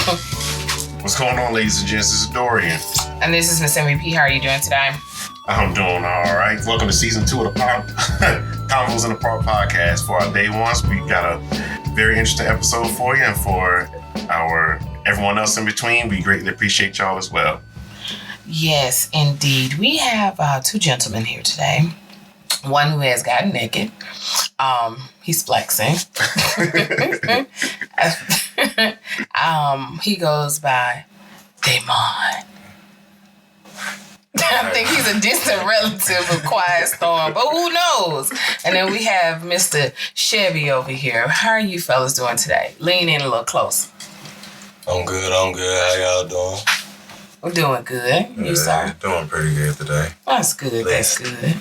What's going on, ladies and gents? This is Dorian. And this is Miss MVP. How are you doing today? I'm doing all right. Welcome to season 2 of the Convos in the Park podcast. For our day ones, we got a very interesting episode for you, and for everyone else in between, we greatly appreciate y'all as well. Yes, indeed. We have 2 gentlemen here today. One who has gotten naked. He's flexing. He goes by Damon. I think he's a distant relative of Quiet Storm, but who knows? And then we have Mr. Chevy over here. How are you fellas doing today? Lean in a little closer. I'm good. How y'all doing? We're doing good. You, sir? Doing pretty good today. That's good. That's good.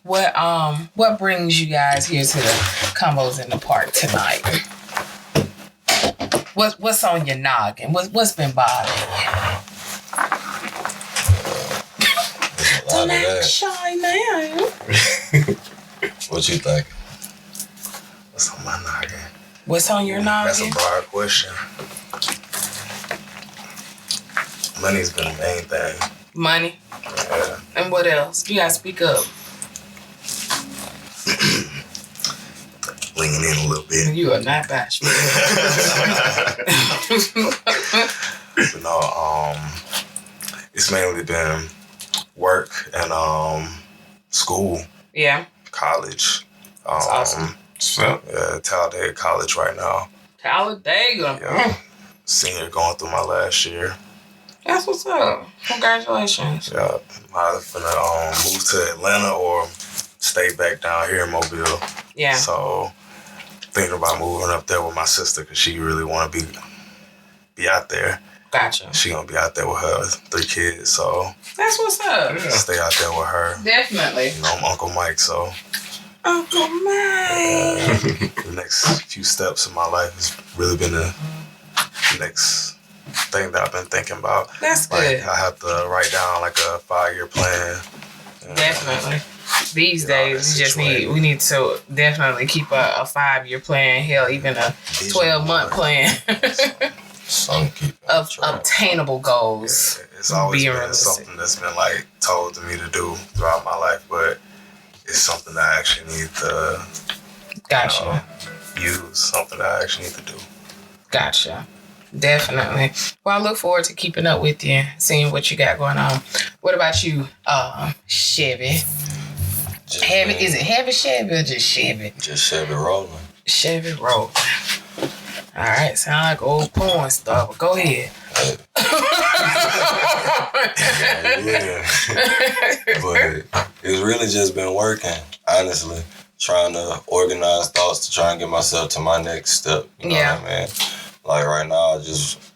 What brings you guys here to the Combos in the Park tonight? What's on your noggin? What's been bothering you? Don't act shy now. What you think? What's on my noggin? What's on your noggin? That's a broad question. Money's been the main thing. Money? Yeah. And what else? You gotta speak up. Leaning in a little bit. You are not bashful. But no, it's mainly been work and school. Yeah. College. That's awesome. So, Talladega College right now. Talladega. Yeah. Senior going through my last year. That's what's up. Congratulations. Yeah. I'm finna move to Atlanta or stay back down here in Mobile. Yeah. So thinking about moving up there with my sister because she really want to be out there. Gotcha. She gonna be out there with her 3 kids, so that's what's up. Yeah. stay out there with her. Definitely. You know, I'm Uncle Mike, so Uncle Mike. the next few steps in my life has really been the next thing that I've been thinking about. That's good. Like, I have to write down like a 5-year plan. Definitely. These days, we need to definitely keep a 5-year plan, hell, even a 12-month plan of obtainable goals. Yeah, it's always been realistic. something that's been like told to me to do throughout my life, but it's something that I actually need to Gotcha. Use, something that I actually need to do. Gotcha. Definitely. Well, I look forward to keeping up with you, seeing what you got going on. What about you, Chevy? Heavy? Is it heavy Chevy or just Chevy? Just Chevy rolling. Chevy rolling. All right, sound like old porn stuff. Go ahead. Yeah. But it's really just been working, honestly. Trying to organize thoughts to try and get myself to my next step. You know what I mean? Like right now, I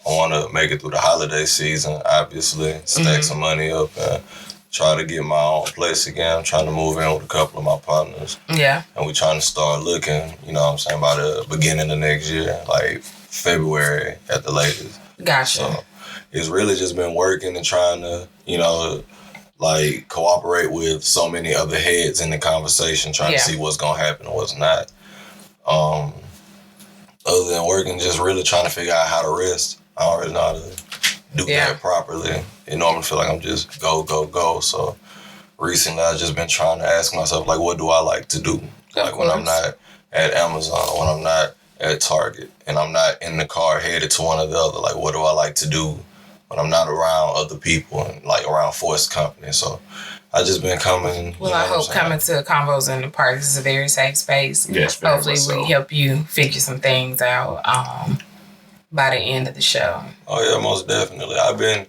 want to make it through the holiday season, obviously. Stack some money up and try to get my own place again. I'm trying to move in with a couple of my partners. Yeah. And we're trying to start looking, you know what I'm saying, by the beginning of next year, like February at the latest. Gotcha. So it's really just been working and trying to, you know, like cooperate with so many other heads in the conversation, trying to see what's going to happen and what's not. Other than working, just really trying to figure out how to rest. I don't really know how to do that properly. It normally feel like I'm just go. So recently I've just been trying to ask myself, like, what do I like to do? Like when I'm not at Amazon, when I'm not at Target, and I'm not in the car headed to one or the other, like, what do I like to do when I'm not around other people and like around forced company? So I just been coming. Well, I hope coming to Convos in the Park is a very safe space. Yes, hopefully we help you figure some things out by the end of the show. Oh yeah, most definitely. I've been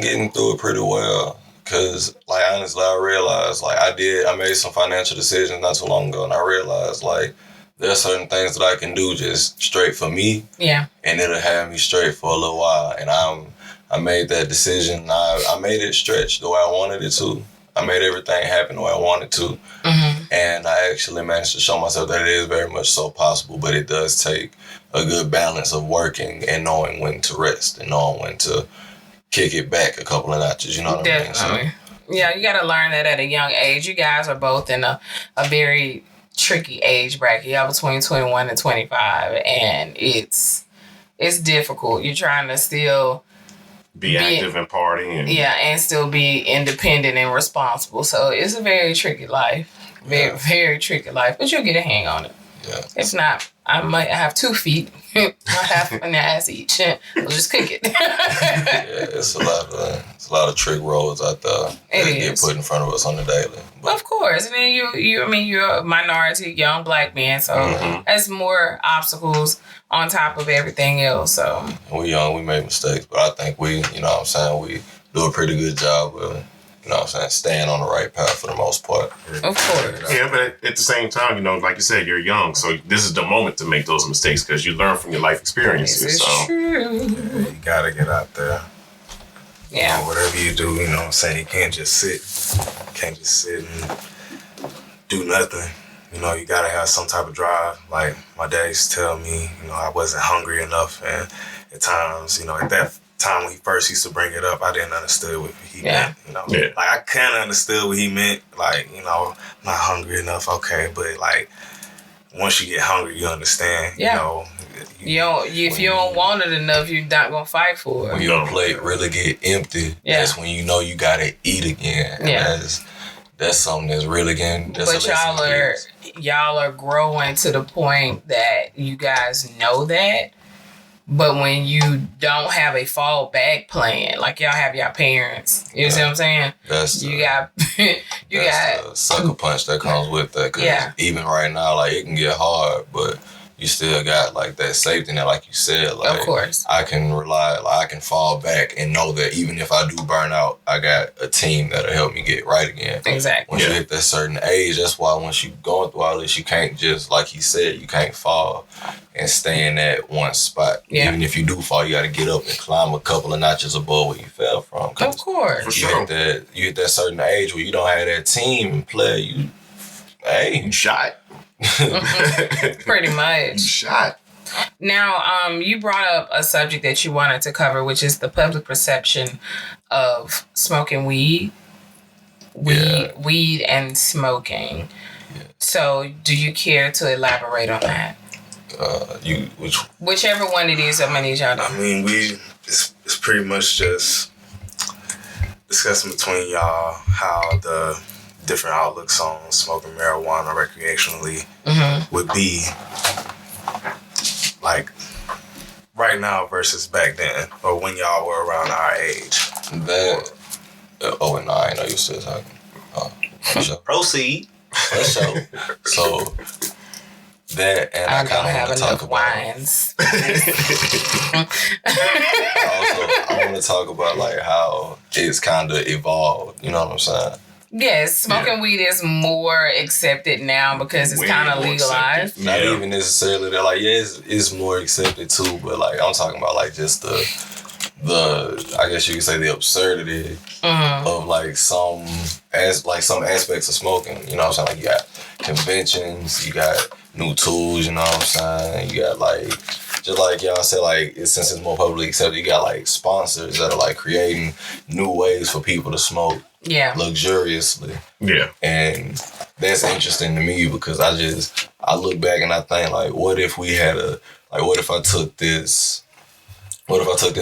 getting through it pretty well. Cause like honestly, I realized like I made some financial decisions not too long ago, and I realized like there are certain things that I can do just straight for me. Yeah. And it'll have me straight for a little while. And I made that decision. I made it stretch the way I wanted it to. I made everything happen the way I wanted to. Mm-hmm. And I actually managed to show myself that it is very much so possible, but it does take a good balance of working and knowing when to rest and knowing when to kick it back a couple of notches, you know what I mean? So, yeah, you got to learn that at a young age. You guys are both in a very tricky age bracket. Y'all between 21 and 25, and it's it's difficult. You're trying to still be active and party. And still be independent and responsible. So it's a very tricky life. Very tricky life. But you'll get a hang on it. Yeah. If not, I might have 2 feet. I have an ass each. I'll just cook it. It's a lot of trick roads out there that get put in front of us on the daily. But of course, and then you're a minority, young black man, so that's more obstacles on top of everything else. So we're young, we make mistakes, but I think we do a pretty good job of, staying on the right path for the most part. Of course. Yeah, but at the same time, like you said, you're young, so this is the moment to make those mistakes because you learn from your life experiences. This is true. Yeah, you gotta get out there. Yeah. Whatever you do, you can't just sit and do nothing. You gotta have some type of drive. Like my dad used to tell me, I wasn't hungry enough, and at times, at that time when he first used to bring it up, I didn't understand what he meant. Like I kind of understood what he meant. Like not hungry enough, okay, but like once you get hungry, you understand. If you don't want it enough, you're not gonna fight for it. When your plate really get empty, that's when you gotta eat again. And that's something that's really getting. But y'all are growing to the point that you guys know that. But when you don't have a fallback plan, like y'all have your parents, you see what I'm saying? You got the sucker punch that comes with that. Cause even right now, like it can get hard, but you still got like that safety net, like you said. Like, of course, I can rely, I can fall back and know that even if I do burn out, I got a team that'll help me get right again. Exactly. Once you hit that certain age, that's why once you going through all this, you can't just, like he said, you can't fall and stay in that one spot. Yeah. Even if you do fall, you got to get up and climb a couple of notches above where you fell from. Of course. For sure. You hit that certain age where you don't have that team and play. You shot. Pretty much. Shot. Now, you brought up a subject that you wanted to cover, which is the public perception of smoking weed and smoking. Yeah. So, do you care to elaborate on that? Whichever one it is, I'm gonna need y'all to. I mean, it's pretty much just discussing between y'all how the different outlooks on smoking marijuana recreationally would be like right now versus back then, or when y'all were around our age. I know you still talking. Proceed. For sure. So that, and I kind of want to talk about wines. I want to talk about like how it's kind of evolved. You know what I'm saying? Yes, smoking weed is more accepted now because it's kind of legalized. Not even necessarily that, like, it's more accepted too, but like I'm talking about like just the I guess you could say the absurdity of like some aspects of smoking. You know what I'm saying? Like you got conventions, you got new tools. You know what I'm saying? You got like, just like y'all said, like since it's more publicly accepted, you got like sponsors that are like creating new ways for people to smoke. Yeah. Luxuriously. Yeah. And that's interesting to me because I look back and I think like, what if I took this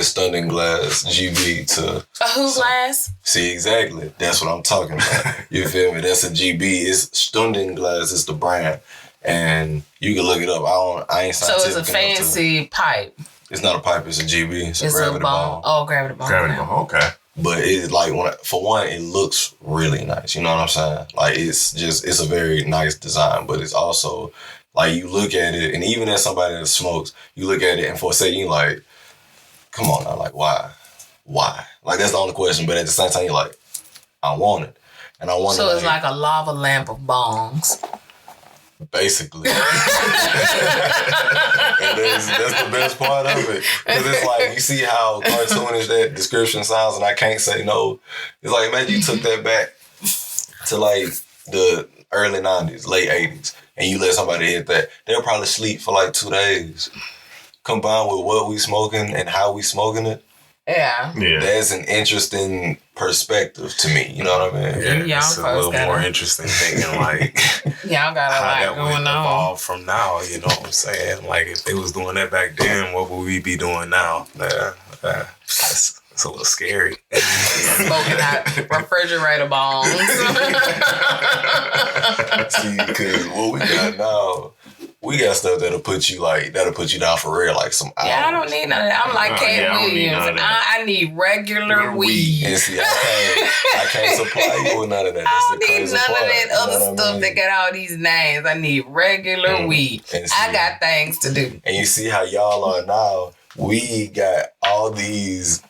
stunning glass GB to a who glass? See, exactly. That's what I'm talking about. You feel me? That's a GB. It's Stunning Glass is the brand. And you can look it up. I ain't scientific. So it's a fancy pipe. It's not a pipe, it's a GB. It's a gravity bong. Oh, gravity bong. Gravity bong, okay. But it's like, for one, it looks really nice. You know what I'm saying? Like, it's a very nice design, but it's also, like, you look at it, and even as somebody that smokes, you look at it, and for a second, you're like, come on now, like, why? Why? Like, that's the only question, but at the same time, you're like, I want it. And I want So it's like a lava lamp of bongs. Basically. And that's the best part of it. Because it's like, you see how cartoonish that description sounds, and I can't say no. It's like, imagine you took that back to like the early 90s, late 80s, and you let somebody hit that. They'll probably sleep for like 2 days. Combined with what we smoking and how we smoking it, Yeah. That's an interesting perspective to me. You know what I mean? Yeah, it's a little more interesting thinking like y'all got a how lot that going would on. evolve from now. You know what I'm saying? Like if they was doing that back then, what would we be doing now? It's a little scary. Smoking out refrigerator bombs. See, because what we got now, we got stuff that'll put you down for real, like some hours. Yeah, I don't need none of that. I'm like Cat Williams. I need regular weed. And see, I can't supply you with none of that. I don't need none of that other stuff that got all these names. I need regular weed. See, I got things to do. And you see how y'all are now. We got all these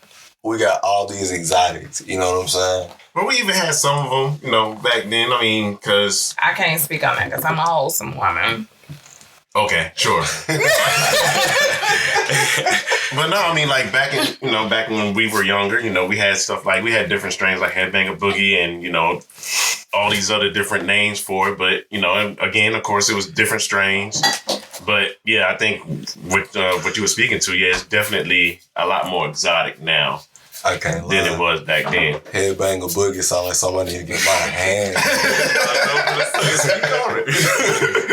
exotics. You know what I'm saying? But we even had some of them, back then. I mean, because... I can't speak on that because I'm a wholesome woman. Okay, sure. But no, I mean, like back when we were younger, we had stuff like, we had different strains like Headbanger Boogie and, all these other different names for it. But, and again, of course, it was different strains. But yeah, I think with what you were speaking to, it's definitely a lot more exotic now. I can't lie. Than it was back then. Headbanger Boogie sound like somebody need to get my hand.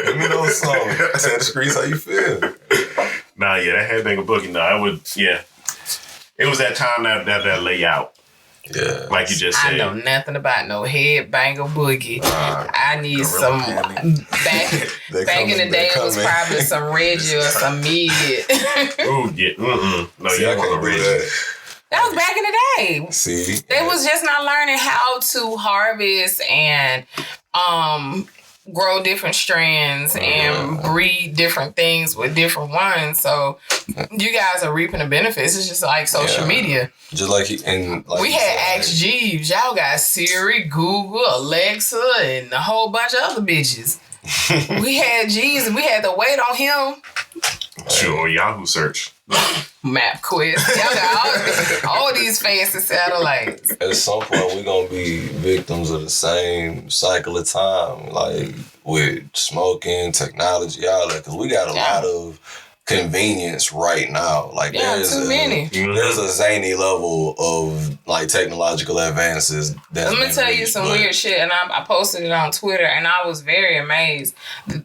Let me know something. Tell the streets how you feel. Nah, that Headbanger Boogie, it was that time that layout. Yeah. Like you just said. I know nothing about no Headbanger Boogie. I need some back in the day it was probably some Reggie or some Mid. Ooh, yeah. No, see, I can't do that. That was back in the day. See? They was just not learning how to harvest and grow different strands and breed different things with different ones. So you guys are reaping the benefits. It's just like social media. Just like we had Ask Jeeves. Y'all got Siri, Google, Alexa, and a whole bunch of other bitches. We had Jeeves and we had to wait on him. Sure, Yahoo search. MapQuest. Y'all got all these fancy satellites. At some point, we're going to be victims of the same cycle of time, like with smoking, technology, all that, because we got a lot of convenience right now. Like there's too many. There's a zany level of like technological advances. Let me tell you some weird shit, and I posted it on Twitter, and I was very amazed.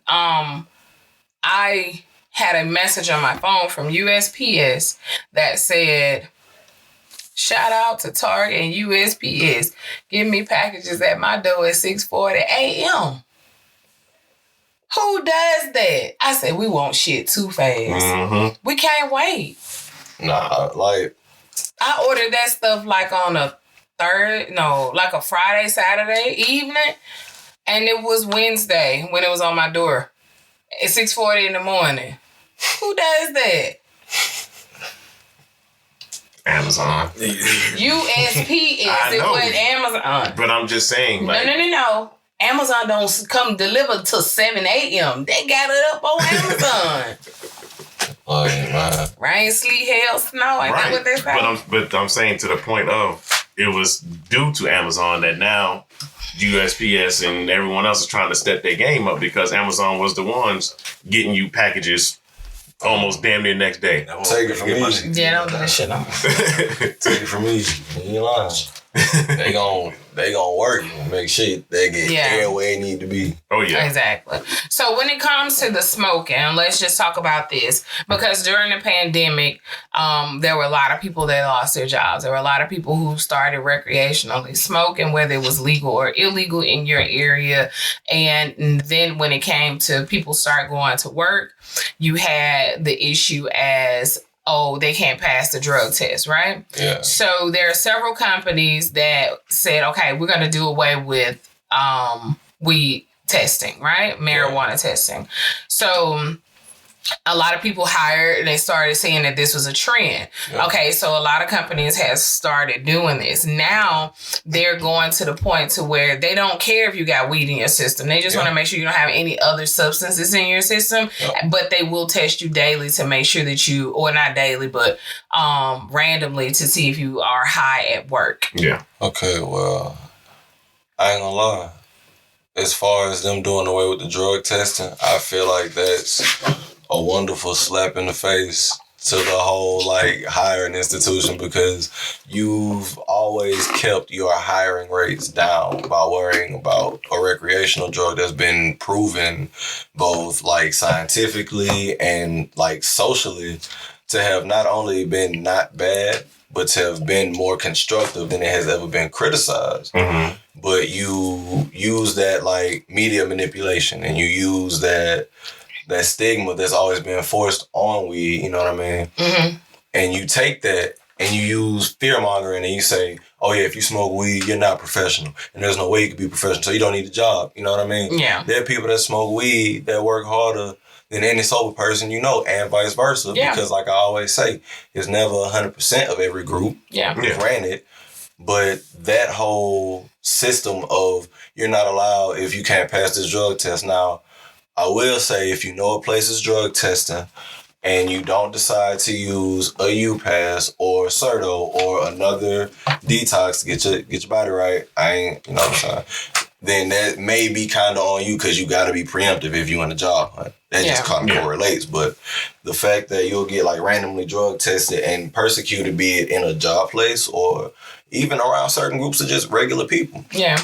I had a message on my phone from USPS that said, shout out to Target and USPS. Give me packages at my door at 6:40 a.m. Who does that? I said, we want shit too fast. Mm-hmm. We can't wait. Nah, like... I ordered that stuff like on a Friday, Saturday evening. And it was Wednesday when it was on my door at 6:40 in the morning. Who does that? Amazon. USPS. It wasn't Amazon. But I'm just saying, like... No. Amazon don't come deliver till 7 a.m. They got it up on Amazon. Oh, man. Rain, sleet, hail, snow. Ain't that what they say? But I'm saying to the point of, it was due to Amazon that now USPS and everyone else is trying to step their game up because Amazon was the ones getting you packages almost damn near next day. Take it from me. Yeah, don't do that shit no more. Take it from me. You lying. They gon' work and make sure they get everywhere they need to be. Oh yeah, exactly. So when it comes to the smoking, let's just talk about this because during the pandemic, there were a lot of people that lost their jobs. There were a lot of people who started recreationally smoking, whether it was legal or illegal in your area. And then when it came to people start going to work, you had the issue as they can't pass the drug test, right? Yeah. So there are several companies that said, okay, we're going to do away with weed testing, right? Marijuana testing. So a lot of people hired and they started saying that this was a trend. Yeah. Okay, so a lot of companies have started doing this. Now they're going to the point to where they don't care if you got weed in your system. They just want to make sure you don't have any other substances in your system, but they will test you daily to make sure that you, or not daily, but randomly to see if you are high at work. Yeah. Okay, well, I ain't gonna lie. As far as them doing away with the drug testing, I feel like that's a wonderful slap in the face to the whole like hiring institution because you've always kept your hiring rates down by worrying about a recreational drug that's been proven both like scientifically and like socially to have not only been not bad, but to have been more constructive than it has ever been criticized. Mm-hmm. But you use that like media manipulation and you use that stigma that's always been forced on weed, you know what I mean? Mm-hmm. And you take that and you use fear mongering and you say, oh yeah, if you smoke weed, you're not professional. And there's no way you can be professional, so you don't need a job. You know what I mean? Yeah. There are people that smoke weed that work harder than any sober person you know, and vice versa. Yeah. Because like I always say, it's never 100% of every group. Yeah. Granted. But that whole system of you're not allowed if you can't pass this drug test. Now, I will say if you know a place is drug testing and you don't decide to use a U-Pass or Certo or another detox to get your body right, you know what I'm saying, then that may be kind of on you because you got to be preemptive if you in a job hunt. That just kind of correlates. But the fact that you'll get like randomly drug tested and persecuted, be it in a job place or even around certain groups of just regular people. Yeah.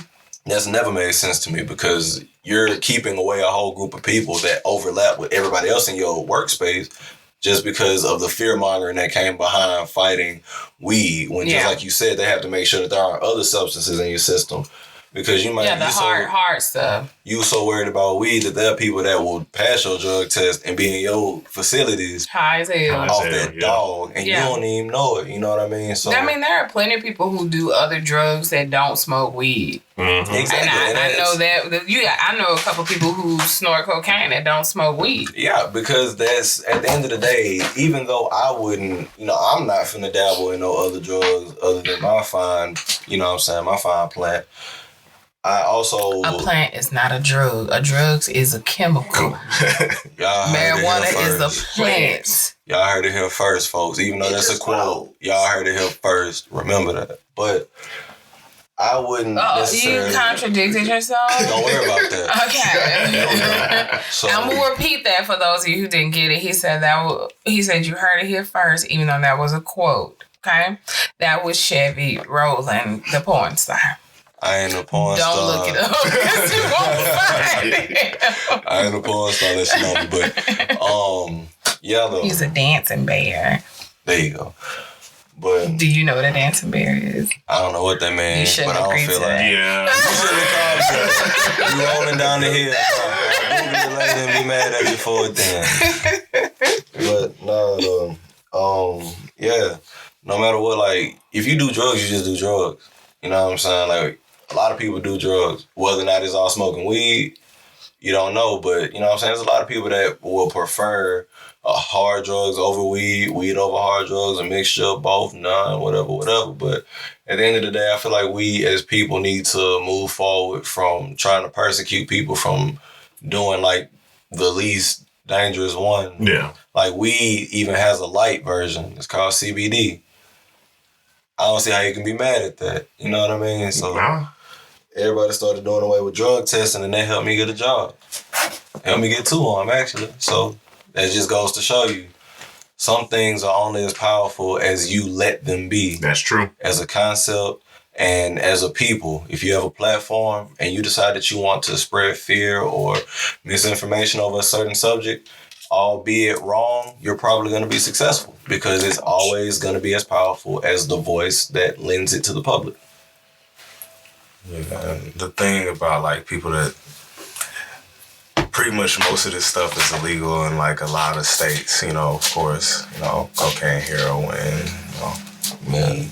That's never made sense to me because you're keeping away a whole group of people that overlap with everybody else in your workspace just because of the fear mongering that came behind fighting weed. When just like you said, they have to make sure that there aren't other substances in your system. Because you might the hard stuff. You so worried about weed that there are people that will pass your drug test and be in your facilities high as hell off that dog, and you don't even know it. You know what I mean? So I mean, there are plenty of people who do other drugs that don't smoke weed. Mm-hmm. Exactly. And I know that. I know a couple people who snort cocaine that don't smoke weed. Yeah, because that's at the end of the day. Even though I wouldn't, I'm not finna dabble in no other drugs other than my fine. You know what I'm saying? My fine plant. I also... A plant is not a drug. A drug is a chemical. Marijuana is a plant. Y'all heard it here first, folks. Even though that's a quote, y'all heard it here first. Remember that. But I wouldn't necessarily... You contradicted yourself? Don't worry about that. Okay. So, I'm going to repeat that for those of you who didn't get it. He said you heard it here first, even though that was a quote. Okay? That was Chevy Rowland, the porn star. I ain't a porn star. Don't look it up because you won't find it. I ain't a porn star, unless you know me. But, though. He's a dancing bear. There you go. But do you know what a dancing bear is? I don't know what that means, but I don't feel like Yeah. you shouldn't have called me. You rolling down the hill. I'll move you later and be mad at you for it then. But no, no matter what, like if you do drugs, you just do drugs. You know what I'm saying? Like a lot of people do drugs. Whether or not it's all smoking weed, you don't know. But you know what I'm saying? There's a lot of people that will prefer hard drugs over weed, weed over hard drugs, a mixture of both, none, whatever. But at the end of the day, I feel like we as people need to move forward from trying to persecute people from doing like the least dangerous one. Yeah. Like weed even has a light version. It's called CBD. I don't see how you can be mad at that. You know what I mean? So everybody started doing away with drug testing and that helped me get a job. Helped me get two of them, actually. So that just goes to show you some things are only as powerful as you let them be. That's true. As a concept and as a people. If you have a platform and you decide that you want to spread fear or misinformation over a certain subject, albeit wrong, you're probably going to be successful because it's always going to be as powerful as the voice that lends it to the public. Yeah, and the thing about like people that pretty much most of this stuff is illegal in like a lot of states, of course, cocaine, heroin, weed.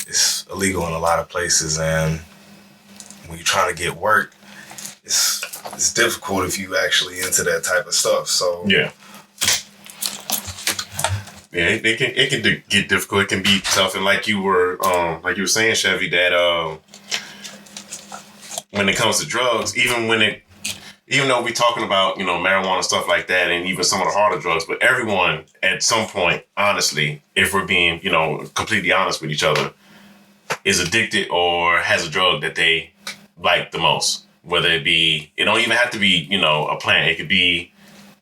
It's illegal in a lot of places, and when you're trying to get work, it's difficult if you actually into that type of stuff. So yeah, it can get difficult. It can be tough, and like you were saying, Chevy, that when it comes to drugs, even though we're talking about marijuana stuff like that, and even some of the harder drugs, but everyone at some point, honestly, if we're being completely honest with each other, is addicted or has a drug that they like the most. Whether it don't even have to be, a plant. It could be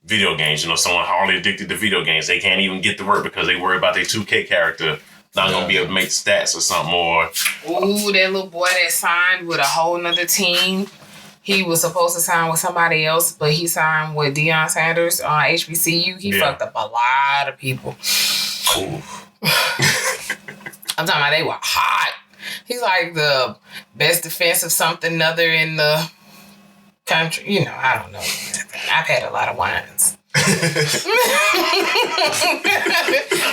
video games. You know, someone hardly addicted to video games. They can't even get to work because they worry about their 2K character not gonna be able to make stats or something. Or ooh, that little boy that signed with a whole nother team. He was supposed to sign with somebody else, but he signed with Deion Sanders on HBCU. He fucked up a lot of people. Ooh. I'm talking about they were hot. He's like the best defensive something other in the country. You know, I don't know. I've had a lot of wines.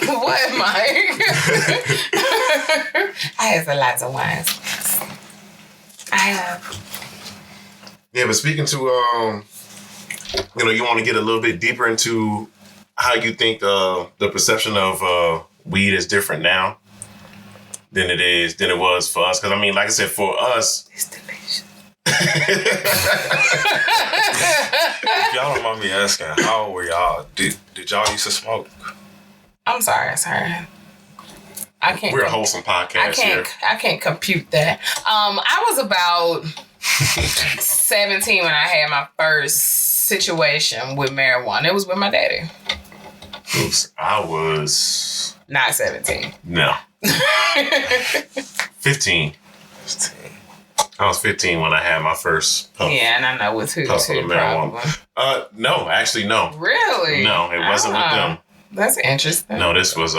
What, Mike? I had a lot of wines. I have. yeah, but speaking to you know, you want to get a little bit deeper into how you think the perception of weed is different now than it was for us. Because I mean, like I said, for us, It's delicious. If y'all don't mind me asking, how old were y'all? Did y'all used to smoke? I'm sorry. I can't. we're a wholesome podcast here. I can't compute that. I was about 17 when I had my first situation with marijuana. It was with my daddy. Oops, I was Not 17. no 15. 15. I was 15 when I had my first pump. Yeah, and I know with who Puff of too, marijuana. probably. No, actually, no. Really? No, it wasn't with them. That's interesting. No, this was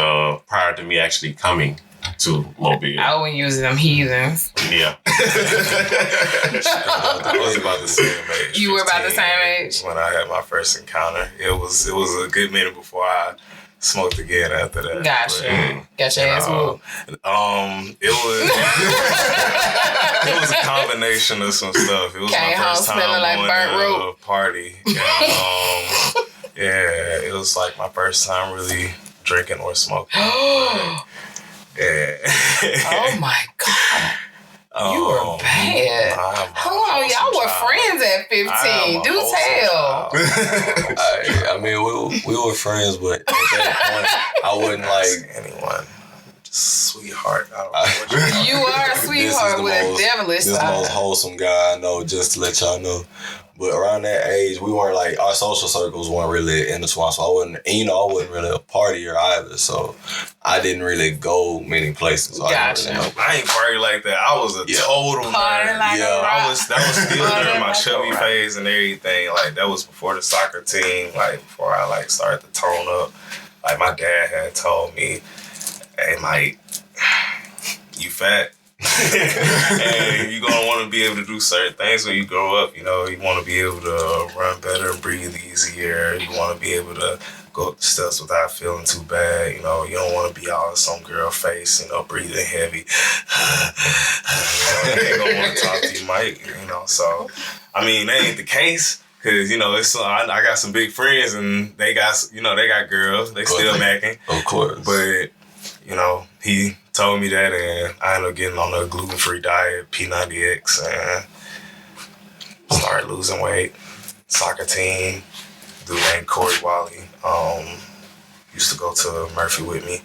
prior to me actually coming to Mobile. I wouldn't use them heathens. Yeah. I was about the same age. You were about the 15, same age? when I had my first encounter. It was a good minute before I smoked again after that. Gotcha. Got your ass whooped. It was a combination of some stuff. It was Came my home first time smelling like going burnt to rope. a party. And, yeah, it was like my first time really drinking or smoking. Yeah. Oh my God. You were bad. Hold on, y'all were friends at 15. Do tell. I mean, we were friends, but at that point, I wouldn't like anyone. Just sweetheart. I don't know what you're You are a sweetheart with a devilish This is the most side. wholesome guy I know, just to let y'all know. But around that age, we weren't like, our social circles weren't really intertwined. So I wasn't really a partier either. So I didn't really go many places. So Gotcha. I didn't really know. I ain't party like that. I was a total Party nerd. like a rock. That was still Party during my like a chubby rock. phase and everything. Like that was before the soccer team. Like before I like started to tone up. Like my dad had told me, "Hey Mike, you fat." And you're gonna want to be able to do certain things when you grow up. You know, you want to be able to run better and breathe easier. You want to be able to go up the steps without feeling too bad. You know, you don't want to be all in some girl face. You know, breathing heavy. They ain't gonna want to talk to you, Mike. You know, so I mean, that ain't the case. Cause you know, it's I got some big friends and they got girls. They still macking. Of course. But you know, he told me that, and I ended up getting on a gluten-free diet, P90X, and started losing weight. Soccer team, dude named Corey Wally, used to go to Murphy with me.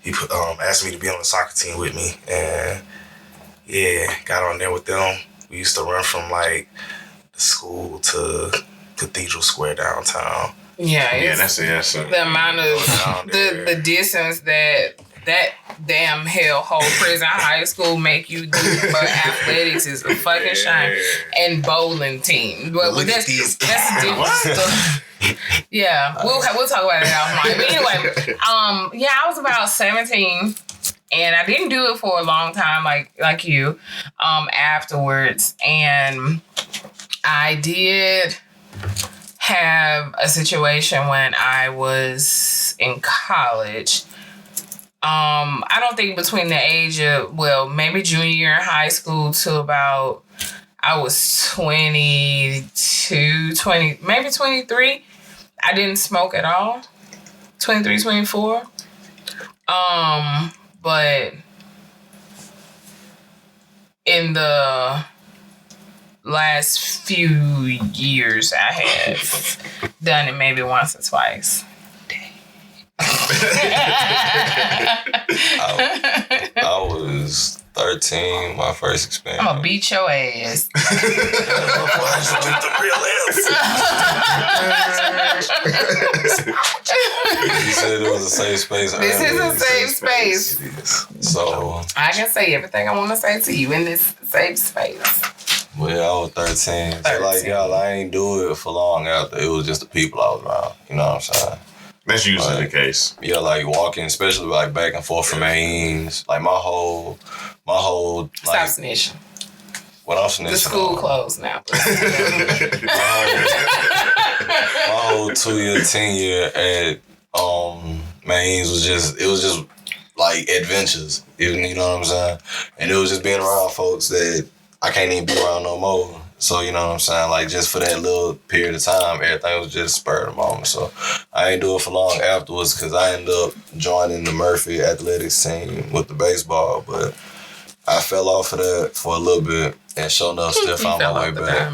He asked me to be on the soccer team with me, and yeah, got on there with them. We used to run from like the school to Cathedral Square downtown. Yeah, That's it. the amount of the distance that damn hellhole prison high school make you do for athletics is a fucking shame. And bowling team. But Look that's at these different stuff. Yeah, we'll talk about that off mic. But anyway, yeah, I was about 17 and I didn't do it for a long time like you afterwards. And I did have a situation when I was in college. I don't think between the age of, maybe junior year in high school to about, I was 22, 20, maybe 23. I didn't smoke at all. 23, 24. But in the last few years, I have done it maybe once or twice. I was 13, my first experience. I'm gonna beat your ass. You said it was a safe space. This is a safe space. It is. So I can say everything I want to say to you in this safe space. well, yeah, I was 13. So like y'all, I ain't do it for long after. It was just the people I was around. You know what I'm saying? That's usually the case. Yeah, like walking, especially like back and forth from Ames. Like my whole Stop like snitching. what I'm snitching The school on. closed now. My whole 2-year tenure at Ames was just like adventures. You know what I'm saying? And it was just being around folks that I can't even be around no more. So, you know what I'm saying? Like, just for that little period of time, everything was just spur of the moment. So, I ain't do it for long afterwards because I ended up joining the Murphy athletics team with the baseball. But I fell off of that for a little bit and sure enough still found my way back.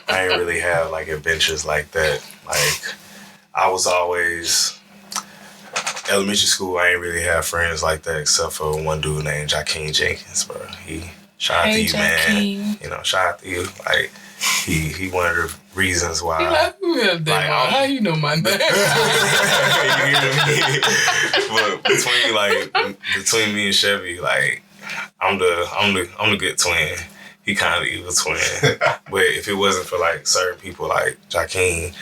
I ain't really have like adventures like that. Like I was always elementary school. I ain't really have friends like that except for one dude named Jakeem Jenkins, bro. Shout out to you, man. You know, shout out to you. Like he one of the reasons why. How you know my name? You hear me? But between me and Chevy, like I'm the good twin. He kind of the evil twin. But if it wasn't for like certain people like Jakeem,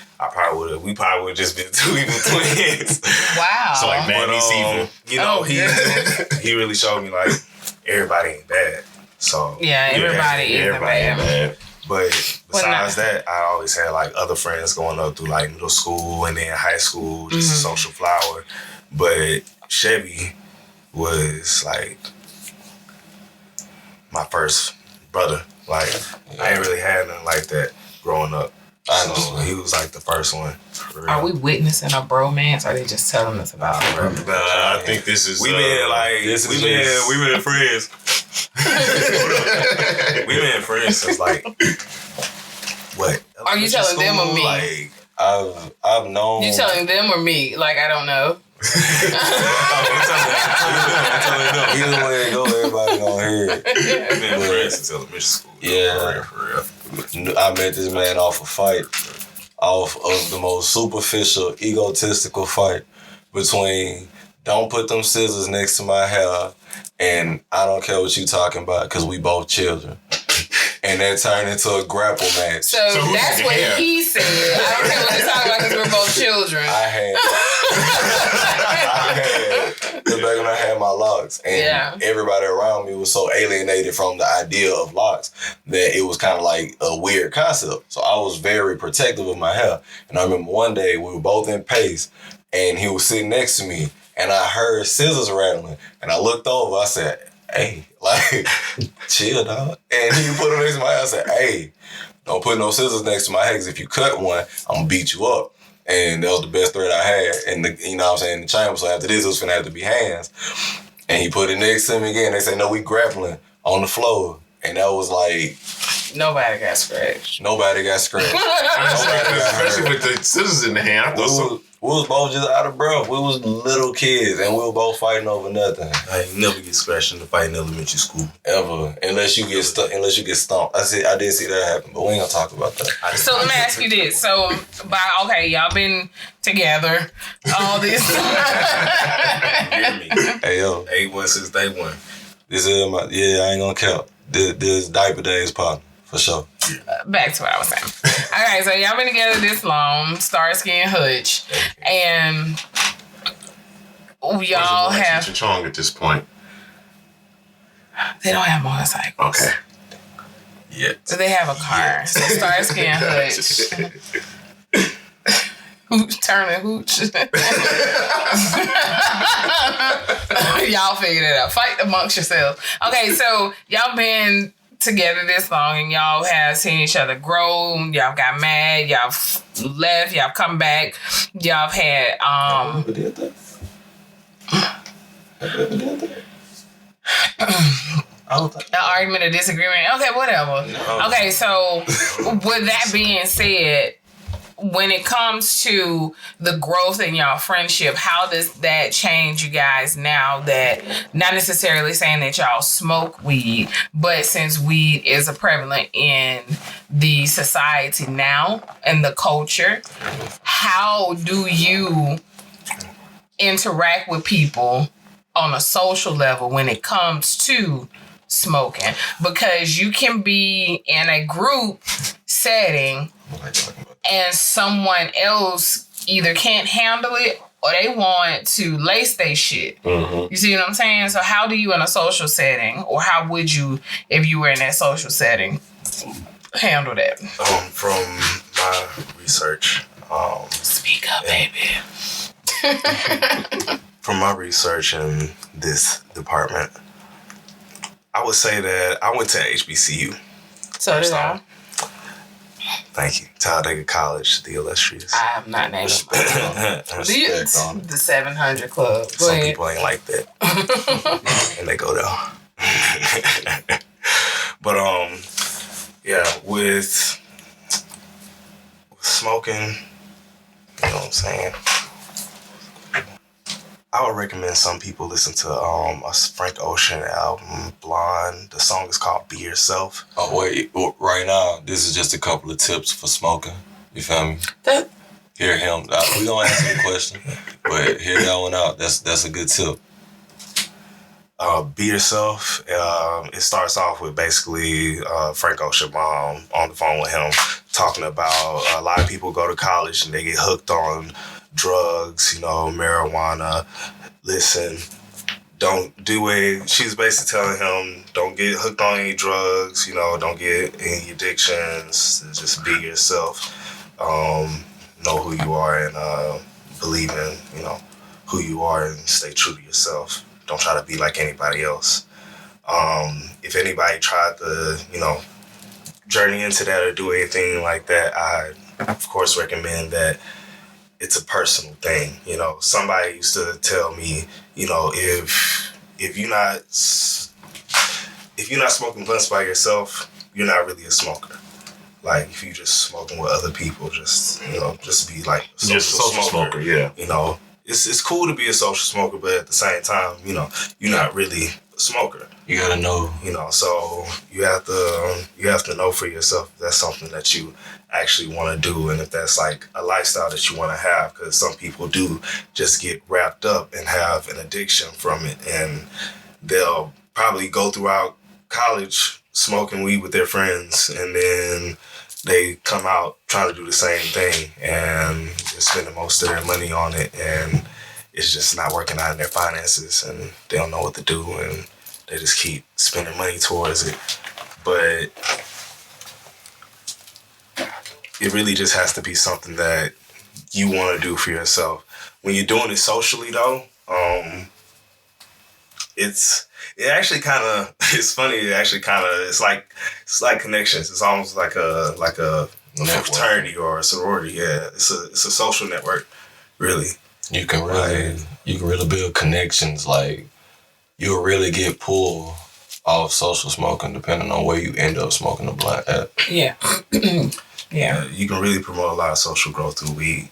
we probably would have just been two evil twins. Wow. So like bad meets evil. You know, he really showed me like everybody ain't bad. So yeah, everybody isn't bad. But besides that, I always had like other friends going up through like middle school and then high school, just a social flower. But Chevy was like my first brother. Like I ain't really had nothing like that growing up. So he was like the first one. For real. Are we witnessing a bromance? Or are they just telling us about it? I think this is. We've been friends. We've been friends since like what? Are you telling them or me? Like I've known. You telling them or me? Like I don't know. I'm telling them. Either way it go, everybody gonna hear it. We've been friends since elementary school. Yeah. For real. I met this man off a fight, off of the most superficial, egotistical fight between don't put them scissors next to my hair and I don't care what you talking about because we both children. And that turned into a grapple match. So that's what he said. I don't care what you're talking about because we're both children. I had the back when I had my locks, and everybody around me was so alienated from the idea of locks that it was kind of like a weird concept. So I was very protective of my hair. And I remember one day we were both in pace, and he was sitting next to me, and I heard scissors rattling, and I looked over. I said, "Hey, like, chill, dog." And he put them next to my head. I said, "Hey, don't put no scissors next to my head, because if you cut one, I'm gonna beat you up." And that was the best threat I had in the, you know what I'm saying, in the chamber. So after this, it was finna have to be hands. And he put it next to me again. They said, "No, we grappling on the floor." And that was like, nobody got scratched. Nobody got scratched. Especially with the scissors in the hand. We was both just out of breath. We was little kids, and we were both fighting over nothing. I ain't never get scratched in the fight in elementary school. Ever. Unless you get stomped. I did see that happen, but we ain't gonna talk about that. So let me ask you this. So, y'all been together all this time. You hear me? Hey, yo. A1 since day one. This is I ain't gonna count. This diaper days partner, for sure. Back to what I was saying. Okay, so y'all been together this long, Starsky and Hutch, and y'all have. Cheech and Chong at this point. They don't have motorcycles. Okay. Yet. So they have a car. So Starsky and Hutch. Turning hooch. Y'all figured it out. Fight amongst yourselves. Okay, so y'all been together this long and y'all have seen each other grow. Y'all got mad. Y'all left. Y'all come back. Y'all had Ever did that? an argument or disagreement. Okay, whatever. No. Okay, so with that being said, when it comes to the growth in y'all friendship, how does that change you guys now that, not necessarily saying that y'all smoke weed, but since weed is a prevalent in the the society now and the culture, how do you interact with people on a social level when it comes to smoking? Because you can be in a group setting and someone else either can't handle it or they want to lace their shit. Mm-hmm. You see what I'm saying? So how do you in a social setting, or how would you, if you were in that social setting, handle that? From my research, Speak up, baby. from my research in this department, I would say that I went to HBCU. So did I. Thank you. Talladega College, the illustrious. I'm not naming Respect on it. the 700 Club. Go Some ahead. people ain't like that. And they go down. But yeah, with smoking, you know what I'm saying? I would recommend some people listen to a Frank Ocean album, Blonde. The song is called Be Yourself. Oh, wait. Right now, this is just a couple of tips for smoking. You feel me? Hear him. We gonna answer the question, but hear that one out. That's a good tip. Be Yourself. It starts off with basically Frank Ocean on the phone with him talking about a lot of people go to college and they get hooked on drugs, you know, marijuana. Listen, don't do it. She's basically telling him, don't get hooked on any drugs, you know, don't get any addictions. Just be yourself. Know who you are and believe in, you know, who you are and stay true to yourself. Don't try to be like anybody else. If anybody tried to, you know, journey into that or do anything like that, I, of course, recommend that it's a personal thing. You know, somebody used to tell me, you know, if you're not smoking blunts by yourself, you're not really a smoker. Like, if you just smoking with other people, just, you know, just be like a social smoker. Yeah. You know, it's cool to be a social smoker, but at the same time, you know, you're not really a smoker. You gotta know. You know, so you have to know for yourself if that's something that you actually want to do, and if that's like a lifestyle that you want to have, because some people do just get wrapped up and have an addiction from it, and they'll probably go throughout college smoking weed with their friends, and then they come out trying to do the same thing, and they're spending most of their money on it, and it's just not working out in their finances, and they don't know what to do, and they just keep spending money towards it. But it really just has to be something that you want to do for yourself. When you're doing it socially, though, it's funny. It's like connections. It's almost like a fraternity or a sorority. Yeah, it's a social network, really. You can really build connections. Like, you'll really get pulled off social smoking depending on where you end up smoking the blunt at. Yeah. Yeah. You can really promote a lot of social growth through weed,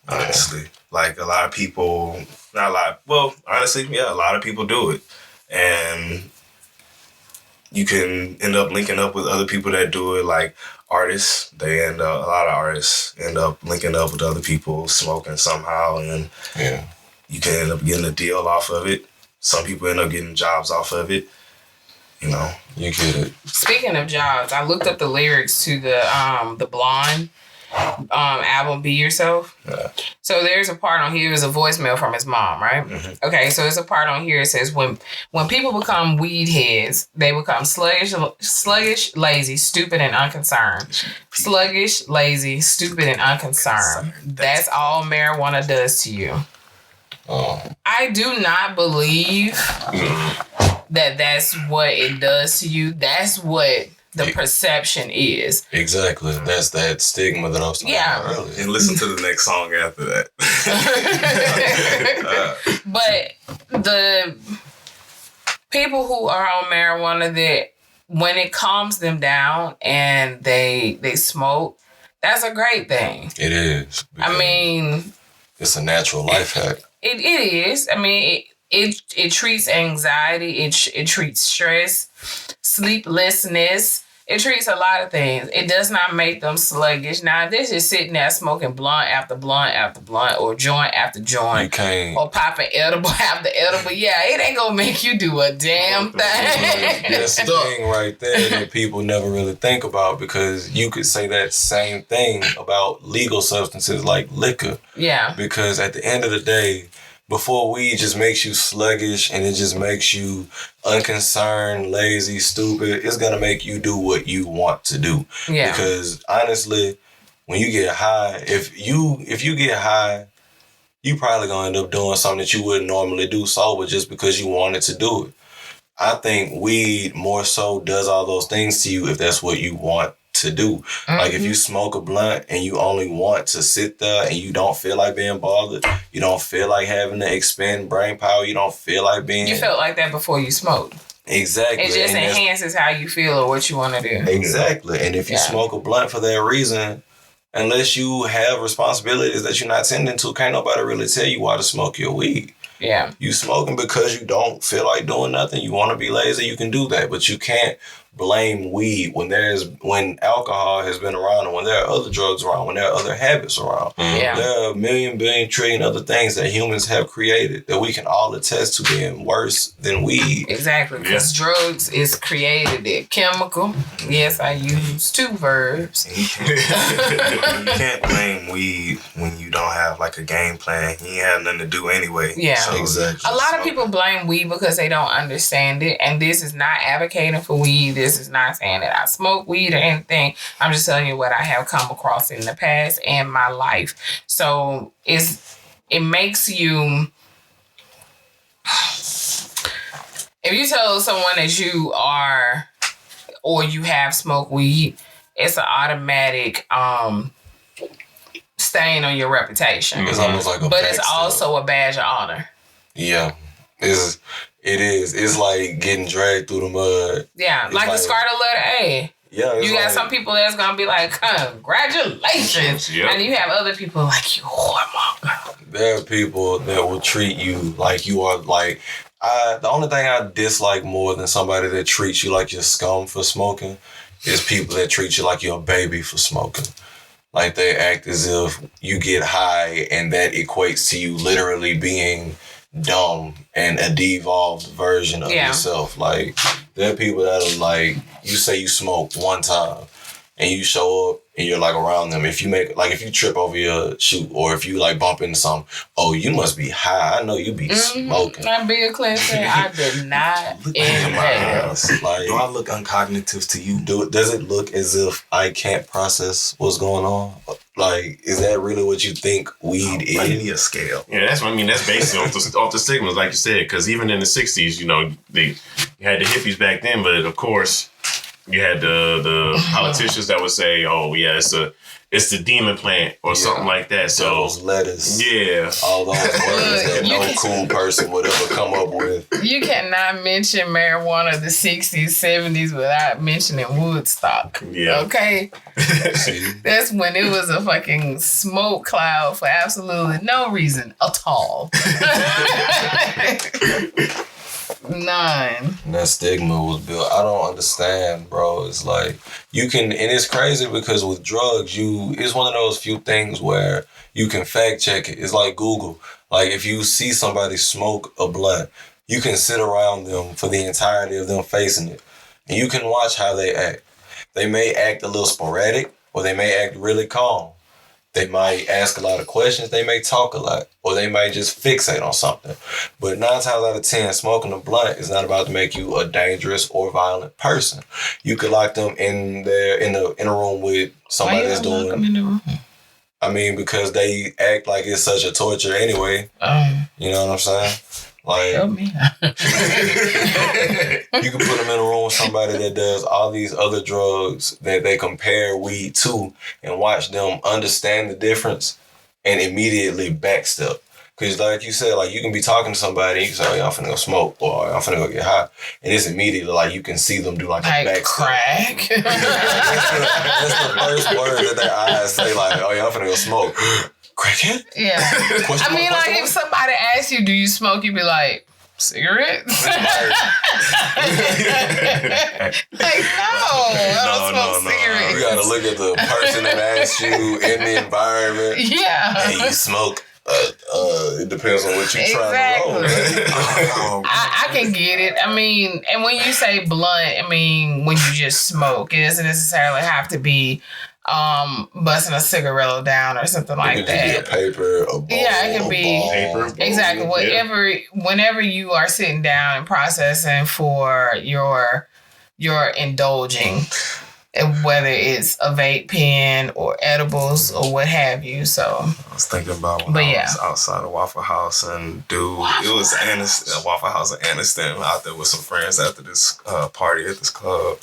honestly. Like, a lot of people, not a lot, well, honestly, yeah, a lot of people do it. And you can end up linking up with other people that do it, like artists. A lot of artists end up linking up with other people, smoking somehow, and you can end up getting a deal off of it. Some people end up getting jobs off of it. You know, you get it. Speaking of jobs, I looked up the lyrics to the Blonde album, Be Yourself. Yeah. So there's a part on here, is a voicemail from his mom, right? Mm-hmm. Okay, so there's a part on here that says, when people become weed heads, they become sluggish, lazy, stupid, and unconcerned. Sluggish, lazy, stupid, and unconcerned. That's all marijuana does to you. I do not believe that that's what it does to you. That's what the perception is. Exactly. That's that stigma that I was talking about earlier. And listen to the next song after that. But the people who are on marijuana, that when it calms them down and they smoke, that's a great thing. It is. I mean, it's a natural life hack. It is. I mean, it treats anxiety. It treats stress, sleeplessness, It treats a lot of things. It does not make them sluggish. Now, if they're just sitting there smoking blunt after blunt after blunt, or joint after joint, you can't, or popping edible after edible, yeah, it ain't gonna make you do a damn thing. That's the thing right there that people never really think about, because you could say that same thing about legal substances like liquor. Yeah. Because at the end of the day, before weed just makes you sluggish and it just makes you unconcerned, lazy, stupid, it's gonna make you do what you want to do. Yeah. Because honestly, when you get high, if you get high, you probably gonna end up doing something that you wouldn't normally do sober just because you wanted to do it. I think weed more so does all those things to you if that's what you want to do. Mm-hmm. Like if you smoke a blunt and you only want to sit there and you don't feel like being bothered, you don't feel like having to expend brain power, you don't feel like being... You felt like that before you smoked. Exactly. It just enhances how you feel or what you want to do. Exactly. And if you smoke a blunt for that reason, unless you have responsibilities that you're not tending to, can't nobody really tell you why to smoke your weed. Yeah. You smoking because you don't feel like doing nothing, you want to be lazy, you can do that. But you can't blame weed when alcohol has been around, and when there are other drugs around, when there are other habits around. Yeah. There are a million, billion, trillion other things that humans have created that we can all attest to being worse than weed. Exactly, because drugs is created a chemical. Yes, I use two verbs. You can't blame weed when you don't have like a game plan. You ain't have nothing to do anyway. Yeah. So, exactly. A lot of people blame weed because they don't understand it, and this is not advocating for weed. This is not saying that I smoke weed or anything. I'm just telling you what I have come across in the past and my life. So it makes you... If you tell someone that you are or you have smoked weed, it's an automatic stain on your reputation. It's almost like but it's also a badge of honor. Yeah. It is. It's like getting dragged through the mud. Yeah, like the Scarlet Letter A. Yeah, you got some people that's gonna be like, congratulations. Yep. And you have other people like, you whoremonger. There are people that will treat you like you are like... the only thing I dislike more than somebody that treats you like you're scum for smoking is people that treat you like you're a baby for smoking. Like they act as if you get high and that equates to you literally being dumb and a devolved version of yourself. Like there are people that are like, you say you smoke one time and you show up and you're like around them. If you trip over your shoe or if you like bump into something, oh, you must be high. I know you be smoking. That big cleansing, I did not inhale. Like, do I look uncognitive to you? Does it look as if I can't process what's going on? Like, is that really what you think weed is? I need a scale. Yeah, that's basically off the stigmas, like you said, because even in the 60s, you had the hippies back then, but of course, you had the politicians that would say, "Oh yeah, it's the demon plant or something like that." So those letters, all those words that no cool person would ever come up with. You cannot mention marijuana of the 60s, 70s without mentioning Woodstock. Yeah. Okay. That's when it was a fucking smoke cloud for absolutely no reason at all. None. And that stigma was built. I don't understand, bro. It's like and it's crazy because with drugs, it's one of those few things where you can fact check it. It's like Google. Like if you see somebody smoke a blunt, you can sit around them for the entirety of them facing it, and you can watch how they act. They may act a little sporadic, or they may act really calm. They might ask a lot of questions. They may talk a lot, or they might just fixate on something. But 9 times out of 10, smoking a blunt is not about to make you a dangerous or violent person. You could lock them in there in a room with somebody that's doing. Lock them in the room? I mean, because they act like it's such a torture anyway. You know what I'm saying? Like, help me. You can put them in a room with somebody that does all these other drugs that they compare weed to and watch them understand the difference and immediately backstep. Because like you said, like you can be talking to somebody and you can say, oh, y'all finna go smoke or I'm finna go get high. And it's immediately like you can see them do like a backstep. Crack. That's the first word that their eyes say, like, oh, y'all finna go smoke. Crackhead? Yeah. I mean, like, if somebody asks you, do you smoke? You be like, Cigarettes? Like, no, I don't smoke cigarettes. You gotta look at the person that asked you in the environment. Yeah. Hey, you smoke? It depends on what you're trying to roll. I can get it. I mean, and when you say blunt, I mean, when you just smoke, it doesn't necessarily have to be busting a cigarillo down or something like that. It could be a paper, a bowl, it can be paper. Exactly. Whatever. Whenever you are sitting down and processing for your indulging, whether it's a vape pen or edibles or what have you. So I was thinking about when I was outside of Waffle House and it was Waffle House in Anniston, out there with some friends after this party at this club.